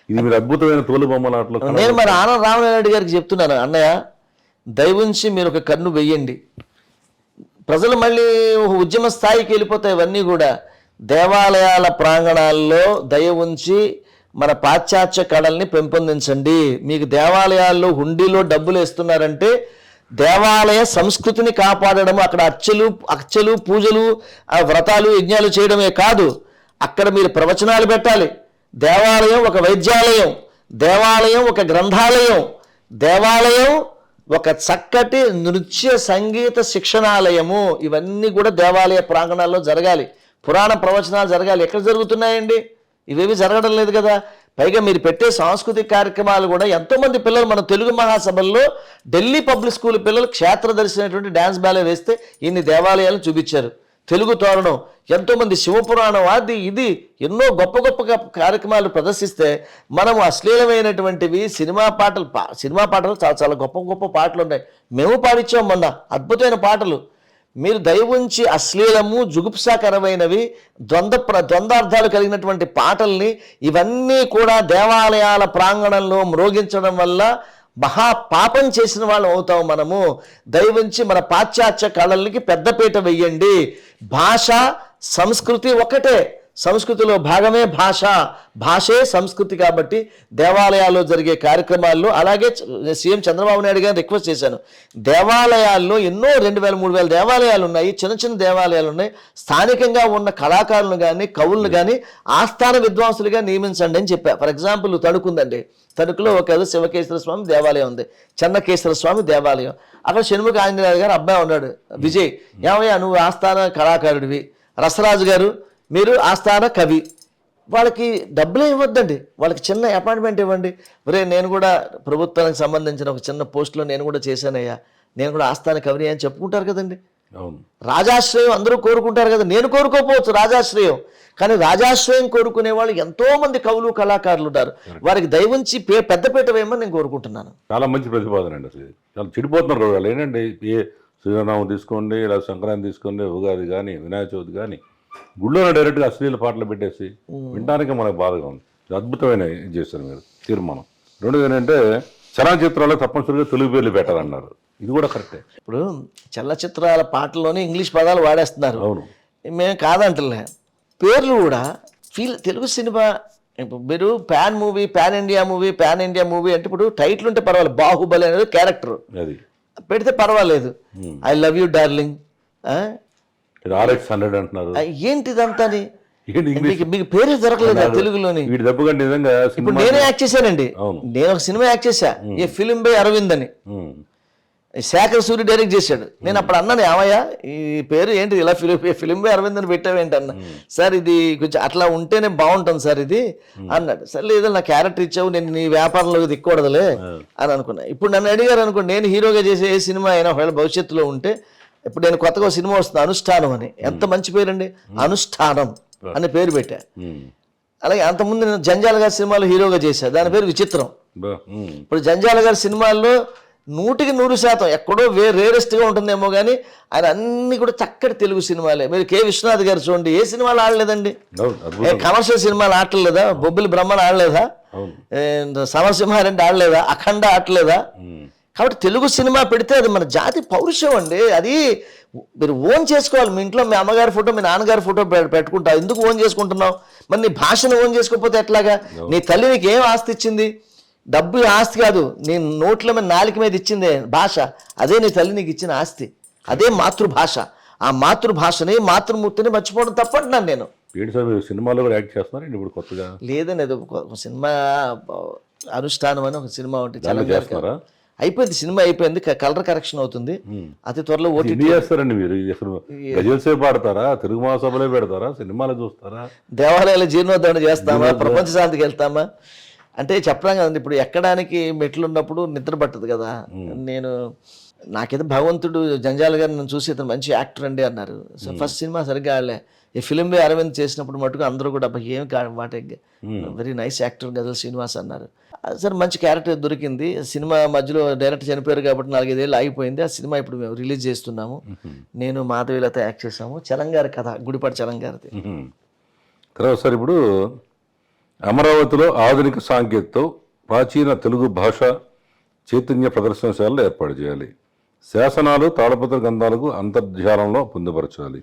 ఇది మీరు అద్భుతమైన తోలుబొమ్మల ఆటలు. నేను మరి ఆనంద రామనాయుడు గారికి చెప్తున్నాను, అన్నయ్య దయవుంచి మీరు ఒక కన్ను వెయ్యండి. ప్రజలు మళ్ళీ ఉద్యమ స్థాయికి వెళ్ళిపోతాయి. ఇవన్నీ కూడా దేవాలయాల ప్రాంగణాల్లో దయ ఉంచి మన పాశ్చాత్య కళల్ని పెంపొందించండి. మీకు దేవాలయాల్లో హుండీలో డబ్బులు వేస్తున్నారంటే దేవాలయ సంస్కృతిని కాపాడడం, అక్కడ అర్చలు పూజలు వ్రతాలు యజ్ఞాలు చేయడమే కాదు, అక్కడ మీరు ప్రవచనాలు పెట్టాలి. దేవాలయం ఒక వైద్యాలయం, దేవాలయం ఒక గ్రంథాలయం, దేవాలయం ఒక చక్కటి నృత్య సంగీత శిక్షణాలయము. ఇవన్నీ కూడా దేవాలయ ప్రాంగణాల్లో జరగాలి. పురాణ ప్రవచనాలు జరగాలి. ఎక్కడ జరుగుతున్నాయండి? ఇవేవి జరగడం లేదు కదా. పైగా మీరు పెట్టే సాంస్కృతిక కార్యక్రమాలు కూడా ఎంతోమంది పిల్లలు మన తెలుగు మహాసభల్లో ఢిల్లీ పబ్లిక్ స్కూల్ పిల్లలు క్షేత్రదర్శినటువంటి డ్యాన్స్ బ్యాలే వేస్తే ఇన్ని దేవాలయాలను చూపించారు. తెలుగు తోరణం, ఎంతోమంది శివపురాణం, అది ఇది ఎన్నో గొప్ప గొప్ప కార్యక్రమాలు ప్రదర్శిస్తే మనము అశ్లీలమైనటువంటివి సినిమా పాటలు చాలా చాలా గొప్ప గొప్ప పాటలు ఉన్నాయి. మేము పాడించాం మొన్న అద్భుతమైన పాటలు. మీరు దయ ఉంచి అశ్లీలము, జుగుప్సాకరమైనవి, ద్వంద్వార్థాలు కలిగినటువంటి పాటల్ని ఇవన్నీ కూడా దేవాలయాల ప్రాంగణంలో మ్రోగించడం వల్ల మహా పాపం చేసిన వాళ్ళు అవుతాం మనము. దయవుంచి మన పాశ్చాత్య కళలకి పెద్దపీట వెయ్యండి. భాష సంస్కృతి ఒకటే, సంస్కృతిలో భాగమే భాష, భాషే సంస్కృతి. కాబట్టి దేవాలయాల్లో జరిగే కార్యక్రమాల్లో, అలాగే సీఎం చంద్రబాబు నాయుడు గారిని రిక్వెస్ట్ చేశాను, దేవాలయాల్లో ఎన్నో 2000-3000 దేవాలయాలు ఉన్నాయి, చిన్న చిన్న దేవాలయాలు ఉన్నాయి. స్థానికంగా ఉన్న కళాకారులను కానీ కవులను కానీ ఆస్థాన విద్వాంసులుగా నియమించండి అని చెప్పా. ఫర్ ఎగ్జాంపుల్ తణుకు ఉందండి, తణుకులో ఒక శివకేశ్వర స్వామి దేవాలయం ఉంది, చెన్నకేశ్వర స్వామి దేవాలయం. అక్కడ షణ్ముఖ ఆంజనేయ గారు అబ్బాయి ఉన్నాడు విజయ్, ఏమయ్యా నువ్వు ఆస్థాన కళాకారుడివి, రసరాజు గారు మీరు ఆస్థాన కవి, వాళ్ళకి డబ్బులే ఇవ్వద్దండి, వాళ్ళకి చిన్న అపాయింట్మెంట్ ఇవ్వండి. ఒరే నేను కూడా ప్రభుత్వానికి సంబంధించిన ఒక చిన్న పోస్టులో నేను కూడా చేశానయ్యా, నేను కూడా ఆస్థాన కవిని అని చెప్పుకుంటారు కదండి. రాజాశ్రయం అందరూ కోరుకుంటారు కదా. నేను కోరుకోకపోవచ్చు రాజాశ్రయం, కానీ రాజాశ్రయం కోరుకునే వాళ్ళు ఎంతో మంది కవులు కళాకారులు ఉన్నారు. వారికి దయవుంచి పెద్దపీట వేయమని నేను కోరుకుంటున్నాను. చాలా మంచి ప్రతిపాదన అండి. అసలు చాలా చెడిపోతున్నారు వాళ్ళు. ఏంటంటే ఏ శ్రీరామనవమి తీసుకోండి, ఇలా సంక్రాంతి తీసుకోండి, ఉగాది కానీ వినాయక చవితి కానీ గుళ్ళోనే డైరెక్ట్గా అశ్లీల పాటలు పెట్టేసి వినడానికి మనకు బాధగా ఉంది. అద్భుతమైన ఇది చేస్తారు మీరు తీర్మానం. రెండోది ఏంటంటే చలనచిత్రాల్లో తప్పనిసరిగా తెలుగు పేర్లు పెట్టాలన్నారు. ఇది కూడా కరెక్టే. ఇప్పుడు చలనచిత్రాల పాటల్లోనే ఇంగ్లీష్ పదాలు వాడేస్తున్నారు. అవును, మేము కాదంటలే. పేర్లు కూడా తెలుగు సినిమా ఇప్పుడు మీరు పాన్ ఇండియా మూవీ అంటే ఇప్పుడు టైటిల్ ఉంటే పర్వాలేదు. బాహుబలి అనేది క్యారెక్టర్ అది పెడితే పర్వాలేదు. I love you darling, RX100 అంటున్నారు. ఏంటిదంతా మీకు పేరు దొరకలేదు తెలుగులోని. వీటి దెబ్బ కంటే నిజంగా ఇప్పుడు నేనే యాక్ట్ చేశానండి. నేను ఒక సినిమా యాక్ట్ చేశా, ఏ ఫిలిం బై అరవింద్ అని, శేఖర్ సూరి డైరెక్ట్ చేశాడు. నేను అప్పుడు అన్నాను, ఏమయ్యా ఈ పేరు ఏంటి ఇలా ఫిలిం బై అరవింద్ అని పెట్టావేంటి అన్న. సార్ ఇది కొంచెం అట్లా ఉంటేనే బాగుంటుంది సార్ ఇది అన్నాడు. సరే లేదా నా క్యారెక్టర్ ఇచ్చావు, నేను నీ వ్యాపారంలో దిక్కకూడదులే అని అనుకున్నా. ఇప్పుడు నన్ను అడిగారు అనుకోండి, నేను హీరోగా చేసే ఏ సినిమా అయినా ఒకవేళ భవిష్యత్తులో ఉంటే, ఇప్పుడు నేను కొత్తగా సినిమా వస్తుంది అనుష్ఠానం అని, ఎంత మంచి పేరండి, అనుష్ఠానం అని పేరు పెట్టా. అలాగే అంతకుముందు నేను జంజాల గారి సినిమాలో హీరోగా చేశా, దాని పేరు విచిత్రం. ఇప్పుడు జంజాల గారి సినిమాల్లో 100% ఎక్కడో రేరెస్ట్గా ఉంటుందేమో కానీ ఆయన అన్ని కూడా చక్కటి తెలుగు సినిమాలే. మీరు కె విశ్వనాథ్ గారు చూడండి, ఏ సినిమాలు ఆడలేదండి, కమర్షియల్ సినిమాలు ఆడలేదా, బొబ్బిలి బ్రహ్మను ఆడలేదా, సమరసింహారెడ్డి ఆడలేదా, అఖండ ఆడలేదా. కాబట్టి తెలుగు సినిమా పెడితే అది మన జాతి పౌరుషం అండి. అది మీరు ఓన్ చేసుకోవాలి. మీ ఇంట్లో మీ అమ్మగారి ఫోటో మీ నాన్నగారి ఫోటో పెట్టుకుంటావు, ఎందుకు ఓన్ చేసుకుంటున్నావు? మరి నీ భాషను ఓన్ చేసుకోకపోతే ఎట్లాగా? నీ తల్లి నీకు ఏం ఆస్తి ఇచ్చింది? డబ్బు ఆస్తి కాదు, నీ నోట్ల మీద నాలుక మీద ఇచ్చిందే భాష, అదే నీ తల్లి నీకు ఇచ్చిన ఆస్తి, అదే మాతృభాష. ఆ మాతృభాషని మాతృమూర్తిని మర్చిపోవడం తప్పంటున్నాను నేను. సినిమాలో కూడా యాక్ట్ చేస్తున్నారు ఇప్పుడు కొత్తగా? లేదని ఏదో సినిమా అనుష్ఠానం అని ఒక సినిమా ఉంటుంది, దాంట్లో తెలంగాణ చేస్తున్నారా? అయిపోయింది, సినిమా అయిపోయింది, కలర్ కరెక్షన్ అవుతుంది అతి త్వరలో. ఓటీ ఎన్ని చేస్తారండి మీరు? అసలు గజల్ సేపు ఆడతారా? తెలుగు మహాసభలే పెడతారా? సినిమాలు చూస్తారా? దేవాలయాల జీర్ణోద్ధరణ చేస్తామా? ప్రపంచ శాంతికి వెళ్తామా? అంటే చెప్పడం కదండి, ఇప్పుడు ఎక్కడానికి మెట్లు ఉన్నప్పుడు నిద్ర పట్టదు కదా. నాకేదో భగవంతుడు జంజాల్ గారు నన్ను చూసి ఇతను మంచి యాక్టర్ అండి అన్నారు. సో ఫస్ట్ సినిమా సరిగ్గా ఆడలే. ఈ ఫిలిం బై అరవింద్ చేసినప్పుడు మటుకు అందరూ కూడా ఏమి వాటి వెరీ నైస్ యాక్టర్ గజల్ శ్రీనివాస్ అన్నారు. సరే మంచి క్యారెక్టర్ దొరికింది. సినిమా మధ్యలో డైరెక్టర్ చనిపోయారు కాబట్టి 4-5 ఏళ్ళు ఆగిపోయింది. ఆ సినిమా ఇప్పుడు మేము రిలీజ్ చేస్తున్నాము. నేను మాధవీలత యాక్ట్ చేసాము. చలంగారి కథ, గుడిపాటి చలంగారిది. తర్వాత సార్ ఇప్పుడు అమరావతిలో ఆధునిక సాంకేతికతో ప్రాచీన తెలుగు భాష చైతన్య ప్రదర్శనశాలలు ఏర్పాటు చేయాలి. శాసనాలు, తాళపత్ర గ్రంథాలకు అంతర్జాలంలో పొందుపరచాలి.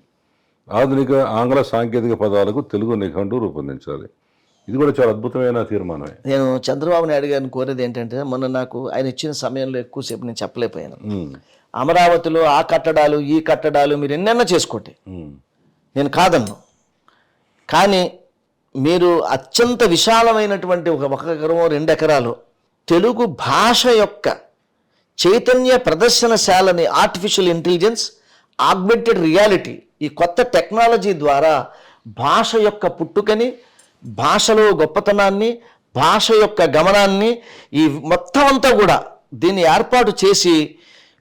ఆధునిక ఆంగ్ల సాంకేతిక పదాలకు తెలుగు నిఘంటు రూపొందించాలి. ఇది కూడా చాలా అద్భుతమైన తీర్మానమే. నేను చంద్రబాబు నాయుడు గారిని కోరేది ఏంటంటే, మొన్న నాకు ఆయన ఇచ్చిన సమయంలో ఎక్కువసేపు నేను చెప్పలేకపోయాను. అమరావతిలో ఆ కట్టడాలు, ఈ కట్టడాలు మీరు ఎన్నెన్నా చేసుకోండి, నేను కాదన్ను. కానీ మీరు అత్యంత విశాలమైనటువంటి 1 ఎకరమో 2 ఎకరాలు తెలుగు భాష యొక్క చైతన్య ప్రదర్శనశాలని, ఆర్టిఫిషియల్ ఇంటెలిజెన్స్, ఆగ్మెంటెడ్ రియాలిటీ, ఈ కొత్త టెక్నాలజీ ద్వారా భాష యొక్క పుట్టుకని, భాషలో గొప్పతనాన్ని, భాష యొక్క గమనాన్ని, ఈ మొత్తం అంతా కూడా దీన్ని ఏర్పాటు చేసి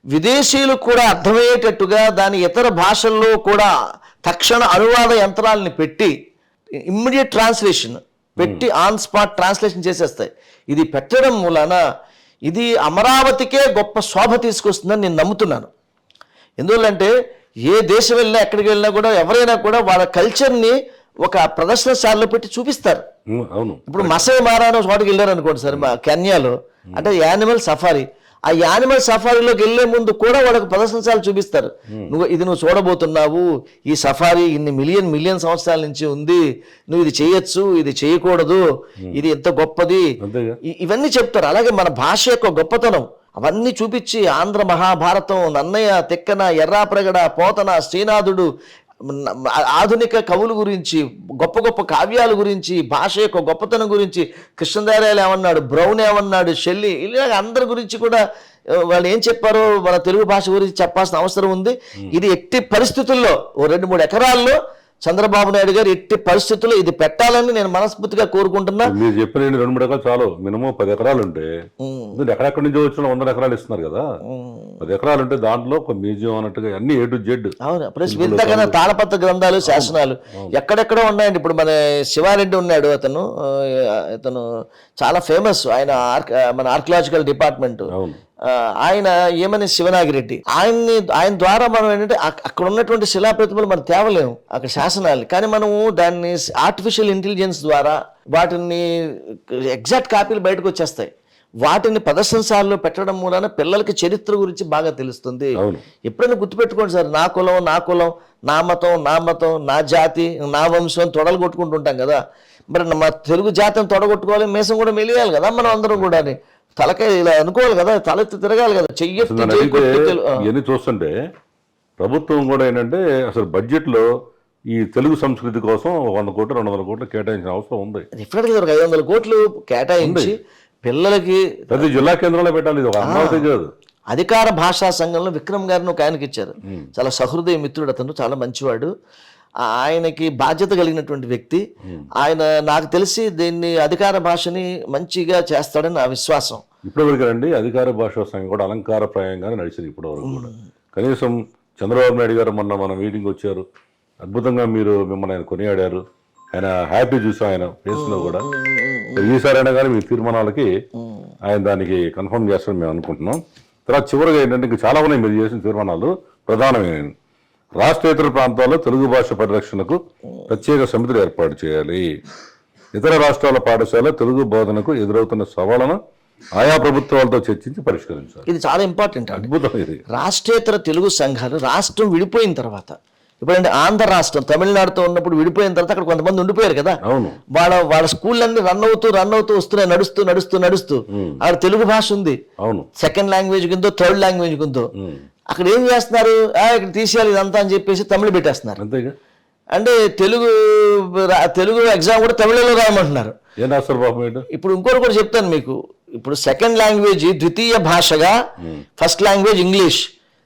విదేశీయులు కూడా అర్థమయ్యేటట్టుగా దాని ఇతర భాషల్లో కూడా తక్షణ అనువాద యంత్రాలని పెట్టి ఇమ్మీడియట్ ట్రాన్స్లేషన్ పెట్టి ఆన్ స్పాట్ ట్రాన్స్లేషన్ చేసేస్తాయి. ఇది పెట్టడం మూలాన ఇది అమరావతికే గొప్ప శోభ తీసుకొస్తుందని నేను నమ్ముతున్నాను. ఎందువల్లంటే ఏ దేశం వెళ్ళినా, ఎక్కడికి వెళ్ళినా కూడా ఎవరైనా కూడా వాళ్ళ కల్చర్ని ఒక ప్రదర్శనశాలలో పెట్టి చూపిస్తారు. అవును. ఇప్పుడు మసై మారానో చోటుకి వెళ్ళారు అనుకోండి సార్, మా కెన్యాలో, అంటే యానిమల్ సఫారీ. ఆ యానిమల్ సఫారీలోకి వెళ్లే ముందు కూడా వాళ్ళకి ప్రదర్శనశాల చూపిస్తారు. నువ్వు చూడబోతున్నావు, ఈ సఫారీ ఇన్ని మిలియన్ సంవత్సరాల నుంచి ఉంది, నువ్వు ఇది చేయొచ్చు, ఇది చేయకూడదు, ఇది ఎంత గొప్పది, ఇవన్నీ చెప్తారు. అలాగే మన భాష యొక్క గొప్పతనం అవన్నీ చూపించి ఆంధ్ర మహాభారతం, నన్నయ్య, తిక్కన, ఎర్రాప్రగడ, పోతన, శ్రీనాథుడు, ఆధునిక కవుల గురించి, గొప్ప గొప్ప కావ్యాల గురించి, భాష యొక్క గొప్పతనం గురించి, కృష్ణదేవరాయలు ఏమన్నాడు, బ్రౌన్ ఏమన్నాడు, షెల్లీ, ఇలా అందరి గురించి కూడా వాళ్ళు ఏం చెప్పారో మన తెలుగు భాష గురించి చెప్పాల్సిన అవసరం ఉంది. ఇది ఎట్టి పరిస్థితుల్లో 2-3 ఎకరాల్లో చంద్రబాబు నాయుడు గారు ఎట్టి పరిస్థితుల్లో ఇది పెట్టాలని నేను మనస్ఫూర్తిగా కోరుకుంటున్నా. మీరు చెప్పిన 2-3 ఎకరాలు చాలు, మినిమం 10 ఎకరాలు ఉంటే, ఎక్కడెక్కడి నుంచి వచ్చిన 100 ఎకరాలు ఇస్తున్నారు కదా, 10 ఎకరాలు ఉంటే దాంట్లో ఒక మ్యూజియం అన్నట్టుగా అన్ని A to Z. అవును. ప్లస్ ఇంతకన్నా తాళపత్ర గ్రంథాలు, శాసనాలు ఎక్కడెక్కడో ఉన్నాయండి. ఇప్పుడు మన శివారెడ్డి ఉన్నాడు, అతను చాలా ఫేమస్, ఆయన మన ఆర్కియాలజికల్ డిపార్ట్మెంట్ ఆయన, ఏమని శివనాగిరెడ్డి, ఆయన ద్వారా మనం ఏంటంటే అక్కడ ఉన్నటువంటి శిలా ప్రతిమలు మనం తేవలేము, అక్కడ శాసనాలు. కానీ మనము దాన్ని ఆర్టిఫిషియల్ ఇంటెలిజెన్స్ ద్వారా వాటిని ఎగ్జాక్ట్ కాపీలు బయటకు వచ్చేస్తాయి. వాటిని ప్రదర్శనశాలలో పెట్టడం మూలన పిల్లలకి చరిత్ర గురించి బాగా తెలుస్తుంది. ఎప్పుడైనా గుర్తుపెట్టుకోండి సార్, నా కులం, నా మతం, నా జాతి, నా వంశం తొడలు కొట్టుకుంటుంటాం కదా. మరి మా తెలుగు జాతిని తొడగొట్టుకోవాలి, మేసం కూడా మెలియాలి కదా మనం అందరం కూడా. తలకాయ ఇలా అనుకోవాలి కదా, తలెత్తి తిరగాలి కదా. ఇవన్నీ చూస్తుంటే ప్రభుత్వం కూడా ఏంటంటే అసలు బడ్జెట్లో ఈ తెలుగు సంస్కృతి కోసం 100 కోట్లు 200 కోట్లు కేటాయించిన అవసరం ఉంది. డెఫినెట్గా 500 కోట్లు కేటాయించి పిల్లలకి ప్రతి జిల్లా కేంద్రంలో పెట్టాలి. ఇది ఒక అమరావతి కాదు. అధికార భాషా సంఘంలో విక్రమ్ గారిని ఒక ఆయనకి ఇచ్చారు. చాలా సహృదయ మిత్రుడు అతను, చాలా మంచివాడు, ఆయనకి బాధ్యత కలిగినటువంటి వ్యక్తి. ఆయన నాకు తెలిసి దీన్ని అధికార భాషని మంచిగా చేస్తాడని నా విశ్వాసం. ఇప్పటివరకు రండి అధికార భాషా సంఘం కూడా అలంకారప్రాయంగానే నడిచింది ఇప్పటివరకు కూడా. కనీసం చంద్రబాబు నాయుడు గారు మొన్న మన మీటింగ్ వచ్చారు, అద్భుతంగా మిమ్మల్ని ఆయన కొనియాడారు, ఆయన హ్యాపీ చూసాం ఆయన ఫేస్లో కూడా. ఈసారైనా కానీ మీ తీర్మానాలకి ఆయన దానికి కన్ఫర్మ్ చేస్తారని మేము అనుకుంటున్నాం. తర్వాత చివరిగా ఏంటంటే ఇంకా చాలా ఉన్నాయి మీరు చేసిన తీర్మానాలు. ప్రధానమైన రాష్ట్రేతర ప్రాంతాల్లో తెలుగు భాష పరిరక్షణకు ప్రత్యేక సమితిని ఏర్పాటు చేయాలి. ఇతర రాష్ట్రాల పాఠశాల తెలుగు బోధనకు ఎదురవుతున్న సవాళ్లను ఆయా ప్రభుత్వాలతో చర్చించి పరిష్కరించాలి. ఇది చాలా ఇంపార్టెంట్. అద్భుతం ఇది. రాష్ట్రేతర తెలుగు సంఘాలు రాష్ట్రం విడిపోయిన తర్వాత, ఇప్పుడంటే ఆంధ్ర రాష్ట్రం తమిళనాడుతో ఉన్నప్పుడు విడిపోయిన తర్వాత అక్కడ కొంతమంది ఉండిపోయారు కదా. వాళ్ళ స్కూళ్ళన్నీ రన్ అవుతూ వస్తున్నాయి, నడుస్తూ అక్కడ తెలుగు భాష ఉంది, సెకండ్ లాంగ్వేజ్ కిందో థర్డ్ లాంగ్వేజ్ కిందో. అక్కడ ఏం చేస్తున్నారు, ఇక్కడ తీసేయాలి ఇదంతా అని చెప్పేసి తమిళ పెట్టేస్తున్నారు. అంటే తెలుగు ఎగ్జామ్ కూడా తమిళంలో రాయమంటున్నారు. ఏం రాస్తారు పాపం ఏంటో. ఇప్పుడు ఇంకోటి కూడా చెప్తాను మీకు. ఇప్పుడు సెకండ్ లాంగ్వేజ్ ద్వితీయ భాషగా first language English,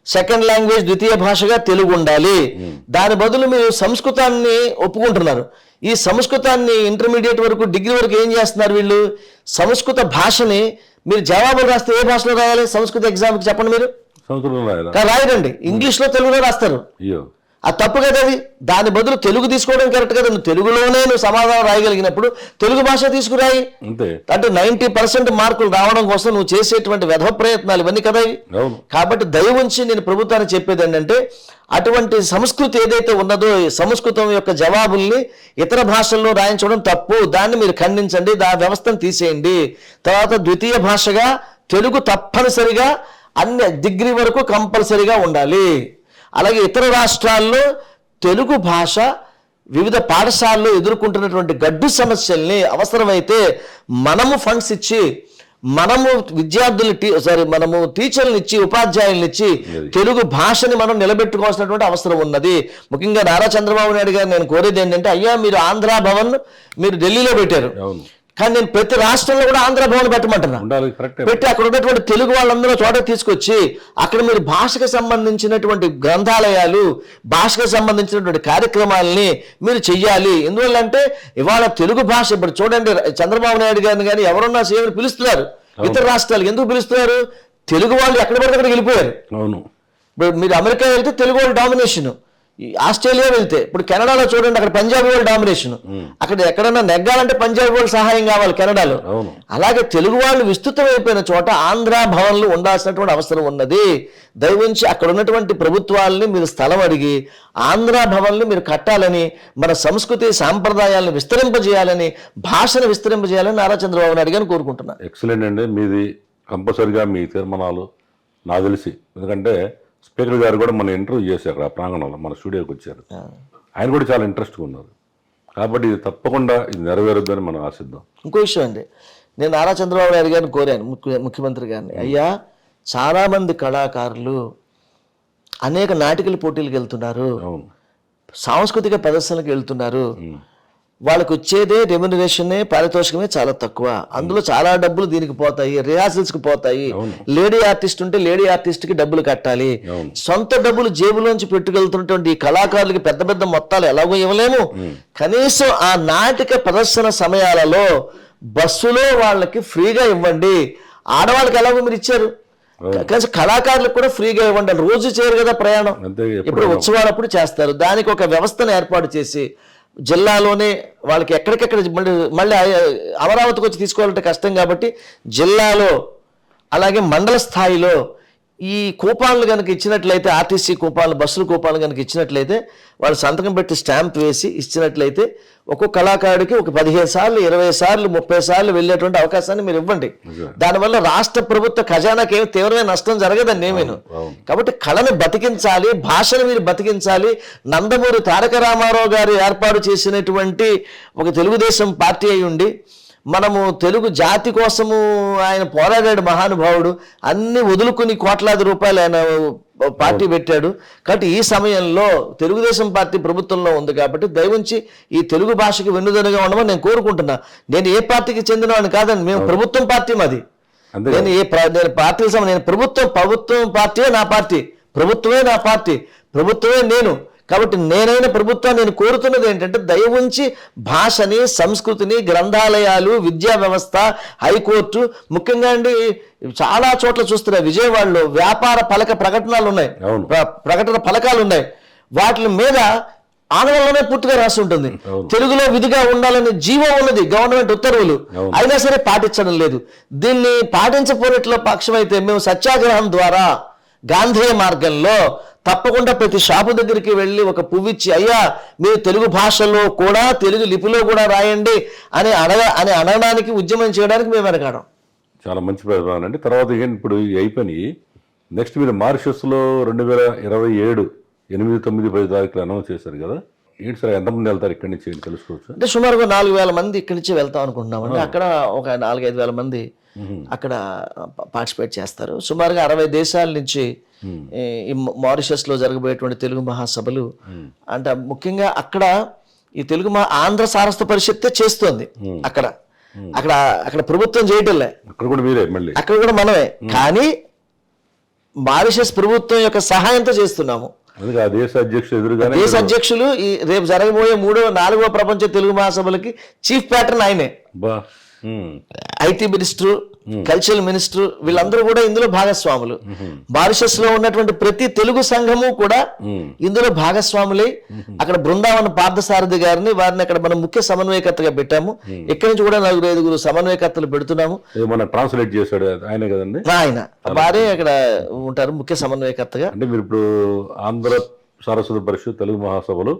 second language ద్వితీయ భాషగా తెలుగు ఉండాలి. దాని బదులు మీరు సంస్కృతాన్ని ఒప్పుకుంటున్నారు. ఈ సంస్కృతాన్ని ఇంటర్మీడియట్ వరకు డిగ్రీ వరకు ఏం చేస్తున్నారు వీళ్ళు? సంస్కృత భాషని మీరు జవాబులు రాస్తే ఏ భాషలో రాయాలి? సంస్కృత ఎగ్జామ్కి చెప్పండి మీరు. సంస్కృతం రాయాలా? రాయరండి, ఇంగ్లీష్లో తెలుగులో రాస్తారు. అయ్యో, అది తప్పు కదా. అది దాని బదులు తెలుగు తీసుకోవడం కరెక్ట్ కదా. నువ్వు తెలుగులోనే నువ్వు సమాధానం రాయగలిగినప్పుడు తెలుగు భాష తీసుకురాయి. అంతే. అంటే 90% మార్కులు రావడం కోసం నువ్వు చేసేటువంటి వ్యధ ప్రయత్నాలు ఇవన్నీ కదా ఇవి. కాబట్టి దయ ఉంచి నేను ప్రభుత్వానికి చెప్పేది ఏంటంటే, అటువంటి సంస్కృతి ఏదైతే ఉన్నదో ఈ సంస్కృతం యొక్క జవాబుల్ని ఇతర భాషల్లో రాయించడం తప్పు. దాన్ని మీరు ఖండించండి, దాని వ్యవస్థను తీసేయండి. తర్వాత ద్వితీయ భాషగా తెలుగు తప్పనిసరిగా అన్ని డిగ్రీ వరకు కంపల్సరీగా ఉండాలి. అలాగే ఇతర రాష్ట్రాల్లో తెలుగు భాష వివిధ పాఠశాలల్లో ఎదుర్కొంటున్నటువంటి గడ్డు సమస్యల్ని అవసరమైతే మనము ఫండ్స్ ఇచ్చి, మనము మనము టీచర్లను ఇచ్చి, ఉపాధ్యాయులను ఇచ్చి తెలుగు భాషని మనం నిలబెట్టుకోవాల్సినటువంటి అవసరం ఉన్నది. ముఖ్యంగా నారా చంద్రబాబు నాయుడు గారు నేను కోరేది ఏంటంటే, అయ్యా మీరు ఆంధ్ర భవన్ మీరు ఢిల్లీలో పెట్టారు, కానీ నేను ప్రతి రాష్ట్రంలో కూడా ఆంధ్ర భవన్ పెట్టమంటున్నా. పెట్టి అక్కడ ఉన్నటువంటి తెలుగు వాళ్ళందరూ చోట తీసుకొచ్చి అక్కడ మీరు భాషకు సంబంధించినటువంటి గ్రంథాలయాలు, భాషకు సంబంధించినటువంటి కార్యక్రమాలని మీరు చెయ్యాలి. ఎందువల్లంటే ఇవాళ తెలుగు భాష ఇప్పుడు చూడండి, చంద్రబాబు నాయుడు గారిని కానీ ఎవరున్నా సేవలు పిలుస్తున్నారు ఇతర రాష్ట్రాలకు. ఎందుకు పిలుస్తున్నారు? తెలుగు వాళ్ళు ఎక్కడ పడితే అక్కడికి వెళ్ళిపోయారు. ఇప్పుడు మీరు అమెరికా వెళ్తే తెలుగు వాళ్ళు డామినేషన్, ఆస్ట్రేలియా వెళ్తే ఇప్పుడు కెనడాలో చూడండి, అక్కడ పంజాబీ వాళ్ళు డామినేషన్. అక్కడ ఎక్కడన్నా నెగ్గాలంటే పంజాబీ వాళ్ళు సహాయం కావాలి కెనడాలో. అలాగే తెలుగు వాళ్ళు విస్తృతమైపోయిన చోట ఆంధ్ర భవన్లు ఉండాల్సినటువంటి అవసరం ఉన్నది. దయవుంచి అక్కడ ఉన్నటువంటి ప్రభుత్వాలని మీరు స్థలం అడిగి ఆంధ్ర భవన్లు మీరు కట్టాలని, మన సంస్కృతి సాంప్రదాయాలను విస్తరింపజేయాలని, భాషను విస్తరింపజేయాలని నారా చంద్రబాబు నాయుడు గారిని కోరుకుంటున్నాను. ఎక్సలెంట్ అండి. మీది కంపల్సరిగా మీ తీర్మానాలు నాకు తెలిసి, ఎందుకంటే స్పీకర్ గారు కూడా మన ఇంటర్వ్యూ చేశారు అక్కడ ప్రాంగణంలో, మన స్టూడియోకి వచ్చారు. ఆయన కూడా చాలా ఇంట్రెస్ట్గా ఉన్నారు. కాబట్టి ఇది తప్పకుండా ఇది నెరవేరుద్దని మనం ఆశిద్దాం. ఇంకో విషయం అండి, నేను నారా చంద్రబాబు నాయుడు గారిని కోరాను, ముఖ్యమంత్రి గారిని, అయ్యా చాలామంది కళాకారులు అనేక నాటికల పోటీలకు వెళ్తున్నారు, సాంస్కృతిక ప్రదర్శనలకు వెళ్తున్నారు, వాళ్ళకి వచ్చేదే రెమ్యునరేషనే, పారితోషికమే చాలా తక్కువ. అందులో చాలా డబ్బులు దీనికి పోతాయి, రిహార్సల్స్కి పోతాయి. లేడీ ఆర్టిస్ట్ ఉంటే లేడీ ఆర్టిస్ట్కి డబ్బులు కట్టాలి. సొంత డబ్బులు జేబులోంచి పెట్టుకెళ్తున్నటువంటి ఈ కళాకారులకి పెద్ద పెద్ద మొత్తాలు ఎలాగో ఇవ్వలేము. కనీసం ఆ నాటిక ప్రదర్శన సమయాలలో బస్సులో వాళ్ళకి ఫ్రీగా ఇవ్వండి. ఆడవాళ్ళకి ఎలాగో మీరు ఇచ్చారు, కానీ కళాకారులకు కూడా ఫ్రీగా ఇవ్వండి. రోజు చేయరు కదా ప్రయాణం, ఇప్పుడు ఉత్సవాలప్పుడు చేస్తారు. దానికి ఒక వ్యవస్థను ఏర్పాటు చేసి జిల్లాలోనే వాళ్ళకి ఎక్కడికెక్కడ మళ్ళీ అమరావతికి వచ్చి తీసుకోవాలంటే కష్టం కాబట్టి జిల్లాలో అలాగే మండల స్థాయిలో ఈ కూపాన్లు కనుక ఇచ్చినట్లయితే, ఆర్టీసీ కూపాన్లు, బస్సుల కూపాన్లు కనుక ఇచ్చినట్లయితే, వాళ్ళు సంతకం పెట్టి స్టాంప్ వేసి ఇచ్చినట్లయితే ఒక్కొక్క కళాకారుడికి ఒక 15 సార్లు 20 సార్లు 30 సార్లు వెళ్ళేటువంటి అవకాశాన్ని మీరు ఇవ్వండి. దానివల్ల రాష్ట్ర ప్రభుత్వ ఖజానాకి ఏమి తీవ్రమైన నష్టం జరగదని నేను. కాబట్టి కళను బతికించాలి, భాషను మీరు బతికించాలి. నందమూరి తారక రామారావు గారు ఏర్పాటు చేసినటువంటి ఒక తెలుగుదేశం పార్టీ అయి ఉండి, మనము తెలుగు జాతి కోసము ఆయన పోరాడాడు మహానుభావుడు. అన్ని వదులుకుని కోట్లాది రూపాయలు ఆయన పార్టీ పెట్టాడు. కాబట్టి ఈ సమయంలో తెలుగుదేశం పార్టీ ప్రభుత్వంలో ఉంది కాబట్టి దయవుంచి ఈ తెలుగు భాషకి వెన్నుదన్నుగా ఉండమని నేను కోరుకుంటున్నా. నేను ఏ పార్టీకి చెందినవాడిని కాదండి, మేము ప్రభుత్వం పార్టీ మాది. నేను పార్టీల నేను ప్రభుత్వం పార్టీయే నా పార్టీ, ప్రభుత్వమే నా పార్టీ, ప్రభుత్వమే నేను. కాబట్టి నేనైన ప్రభుత్వాన్ని నేను కోరుతున్నది ఏంటంటే, దయ ఉంచి భాషని, సంస్కృతిని, గ్రంథాలయాలు, విద్యా వ్యవస్థ, హైకోర్టు, ముఖ్యంగా అండి చాలా చోట్ల చూస్తున్నాయి, విజయవాడలో వ్యాపార ప్రకటనలు ఉన్నాయి, ప్రకటన ఫలకాలు ఉన్నాయి. వాటి మీద ఆంగ్లంలోనే పూర్తిగా రాసి ఉంటుంది. తెలుగులో విధిగా ఉండాలని జీవో ఉన్నది, గవర్నమెంట్ ఉత్తర్వులు, అయినా సరే పాటించడం లేదు. దీన్ని పాటించపోయినట్లు పక్షమైతే మేము సత్యాగ్రహం ద్వారా గాంధేయ మార్గంలో తప్పకుండా ప్రతి షాపు దగ్గరికి వెళ్ళి ఒక పువ్విచ్చి, అయ్యా మీరు తెలుగు భాషలో కూడా తెలుగు లిపిలో కూడా రాయండి అని అనడానికి ఉద్యమం చేయడానికి మేము వెనకాడం. చాలా మంచి ప్రయత్నం అండి. తర్వాత ఇప్పుడు అయిపోయి నెక్స్ట్ మీరు మారిషస్లో 2027 8, 9, 10 తారీఖులు అనౌన్స్ చేశారు కదా, ఏంటి సార్ ఎంతమంది వెళ్తారు ఇక్కడి నుంచి ఏంటి తెలుసుకోవచ్చు? అంటే సుమారుగా 4,000 మంది ఇక్కడి నుంచి వెళ్తాం అనుకుంటున్నామండి. అక్కడ ఒక 4-5 వేల మంది అక్కడ పార్టిసిపేట్ చేస్తారు. సుమారుగా 60 దేశాల నుంచి ఈ మారిషస్లో జరగబోయేటువంటి తెలుగు మహాసభలు అంటే ముఖ్యంగా అక్కడ ఈ తెలుగు ఆంధ్ర సారస్వత పరిషత్తే చేస్తోంది. అక్కడ అక్కడ అక్కడ ప్రభుత్వం చేయటంలే, అక్కడ కూడా మీరే మళ్ళీ అక్కడ కూడా మనమే, కానీ మారిషస్ ప్రభుత్వం యొక్క సహాయంతో చేస్తున్నాము. అందుకే ఆ దేశ అధ్యక్షుడు ఎదురుగానే దేశ అధ్యక్షులు ఈ రేపు జరగబోయే 3వ-4వ ప్రపంచ తెలుగు మహాసభలకి చీఫ్ ప్యాటర్న్ ఆయనే. బా ఐటీ మినిస్టర్, కల్చరల్ మినిస్టర్ వీళ్ళందరూ కూడా ఇందులో భాగస్వాములు. మారిషస్ లో ఉన్నటువంటి ప్రతి తెలుగు సంఘము కూడా ఇందులో భాగస్వాములై అక్కడ బృందావన పార్థసారథి గారిని వారిని అక్కడ మనం ముఖ్య సమన్వయకర్తగా పెట్టాము. ఇక్కడి నుంచి కూడా 4-5 సమన్వయకర్తలు పెడుతున్నాము. ఏమన్నా ట్రాన్స్లేట్ చేశాడు ఆయన కదండి, ఆయన వారే అక్కడ ఉంటారు ముఖ్య సమన్వయకర్తగా. అంటే మీరు ఇప్పుడు ఆంధ్ర సారస్వత పరిషత్ తెలుగు మహాసభలు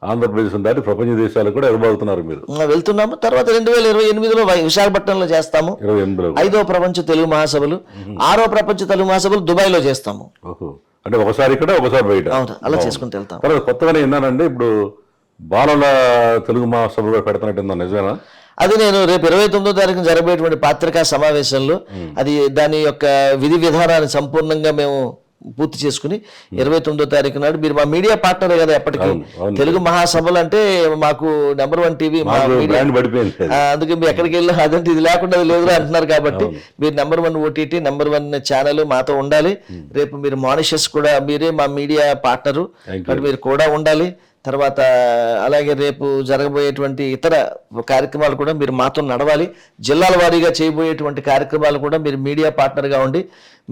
ఆంధ్రప్రదేశ్ దాటి ప్రపంచ దేశాలకు కూడా ఎగబాగుతున్నారు మీరు. వెళ్తున్నాము. తర్వాత 2028లో విశాఖపట్నంలో చేస్తాము 28లో 5వ ప్రపంచ తెలుగు మహాసభలు, 6వ ప్రపంచ తెలుగు మహాసభలు దుబాయ్లో చేస్తాము. ఓహో, అంటే ఒకసారి ఇక్కడ ఒకసారి బయట. అవును, అలా చేసుకుంటూ వెళ్తాం. తర్వాత కొత్తగానే విన్నానండి ఇప్పుడు బాలల తెలుగు మహాసభ కూడా పెడుతున్నట్టు నిజమేనా? అది నేను రేపు 29వ తారీఖున జరగబోయేటువంటి పత్రికా సమావేశంలో అది దాని యొక్క విధి విధానాన్ని సంపూర్ణంగా మేము పూర్తి చేసుకుని 29వ తారీఖు నాడు మీరు మా మీడియా పార్ట్నర్ కదా ఎప్పటికీ. తెలుగు మహాసభలు అంటే మాకు నెంబర్ 1 టీవీ, అందుకే మీరు ఎక్కడికి వెళ్ళి అదంటే ఇది లేకుండా లేదు అంటున్నారు. కాబట్టి మీరు నెంబర్ 1 ఓటీటీ, నెంబర్ 1 ఛానల్ మాతో ఉండాలి. రేపు మీరు మారిషస్ కూడా మీరే మా మీడియా పార్ట్నరు, మీరు కూడా ఉండాలి. తర్వాత అలాగే రేపు జరగబోయేటువంటి ఇతర కార్యక్రమాలు కూడా మీరు మాతో నడవాలి. జిల్లాల వారీగా చేయబోయేటువంటి కార్యక్రమాలు కూడా మీరు మీడియా పార్ట్నర్గా ఉండి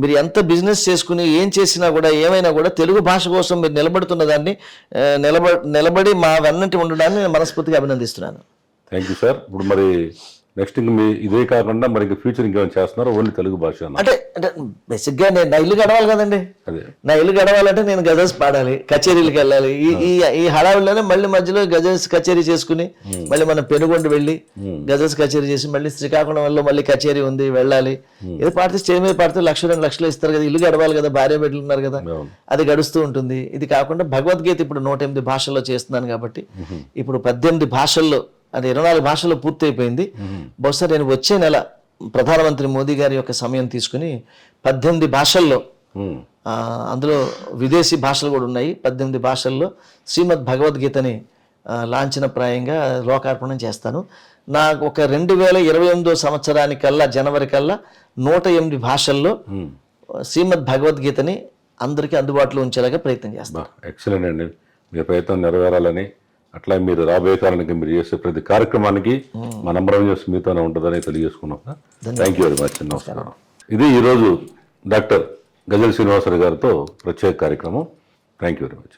మీరు ఎంత బిజినెస్ చేసుకుని ఏం చేసినా కూడా ఏమైనా కూడా తెలుగు భాష కోసం మీరు నిలబడుతున్న దాన్ని నిలబడి మా వెన్నంటి ఉండడాన్ని నేను మనస్ఫూర్తిగా అభినందిస్తున్నాను. Thank you sir. ఇప్పుడు మరి నెక్స్ట్ ఇంక మీ ఇదే కాకుండా మరి ఇంకా ఫ్యూచర్ ఇంకేమైనా చేస్తున్నారో ఓన్లీ తెలుగు భాష? అంటే బేసిక్గా నేను నా ఇల్లు గడవాలి కదండి. అదే నా ఇల్లు గడవాలంటే నేను గజల్స్ పాడాలి, కచేరీలకు వెళ్ళాలి. ఈ హడావిడిలోనే మళ్ళీ మధ్యలో గజల్స్ కచేరీ చేసుకుని మళ్ళీ మనం పెనుగొండ వెళ్ళి గజల్స్ కచేరీ చేసి మళ్ళీ శ్రీకాకుళంలో మళ్ళీ కచేరీ ఉంది వెళ్ళాలి. ఏదో పాడితే స్టేజ్ మీద పాడితే 1-2 లక్షలు ఇస్తారు కదా, ఇల్లు గడవాలి కదా, భార్య బిడ్డలు ఉన్నారు కదా, అది గడుస్తూ ఉంటుంది. ఇది కాకుండా భగవద్గీత ఇప్పుడు 108 భాషల్లో చేస్తున్నాను కాబట్టి ఇప్పుడు 18 భాషల్లో, అది 24 భాషల్లో పూర్తి అయిపోయింది. బహుశా నేను వచ్చే నెల ప్రధానమంత్రి మోదీ గారి యొక్క సమయం తీసుకుని 18 భాషల్లో, అందులో విదేశీ భాషలు కూడా ఉన్నాయి, 18 భాషల్లో శ్రీమద్ భగవద్గీతని లాంఛనప్రాయంగా లోకార్పణం చేస్తాను. నాకు ఒక 2028 సంవత్సరానికల్లా జనవరి కల్లా 108 భాషల్లో శ్రీమద్ భగవద్గీతని అందరికీ అందుబాటులో ఉంచేలాగా ప్రయత్నం చేస్తాను. ఎక్సలెంట్ అండి, మీ ప్రయత్నం నెరవేరాలని, అట్లా మీరు రాబోయే కాలానికి మీరు చేసే ప్రతి కార్యక్రమానికి మా నంబర్ చేసి మీతోనే ఉంటుందని తెలియజేసుకున్నాం. Thank you very much. నమస్కారం. ఇది ఈరోజు డాక్టర్ గజల్ శ్రీనివాసరావు గారితో ప్రత్యేక కార్యక్రమం. Thank you very much.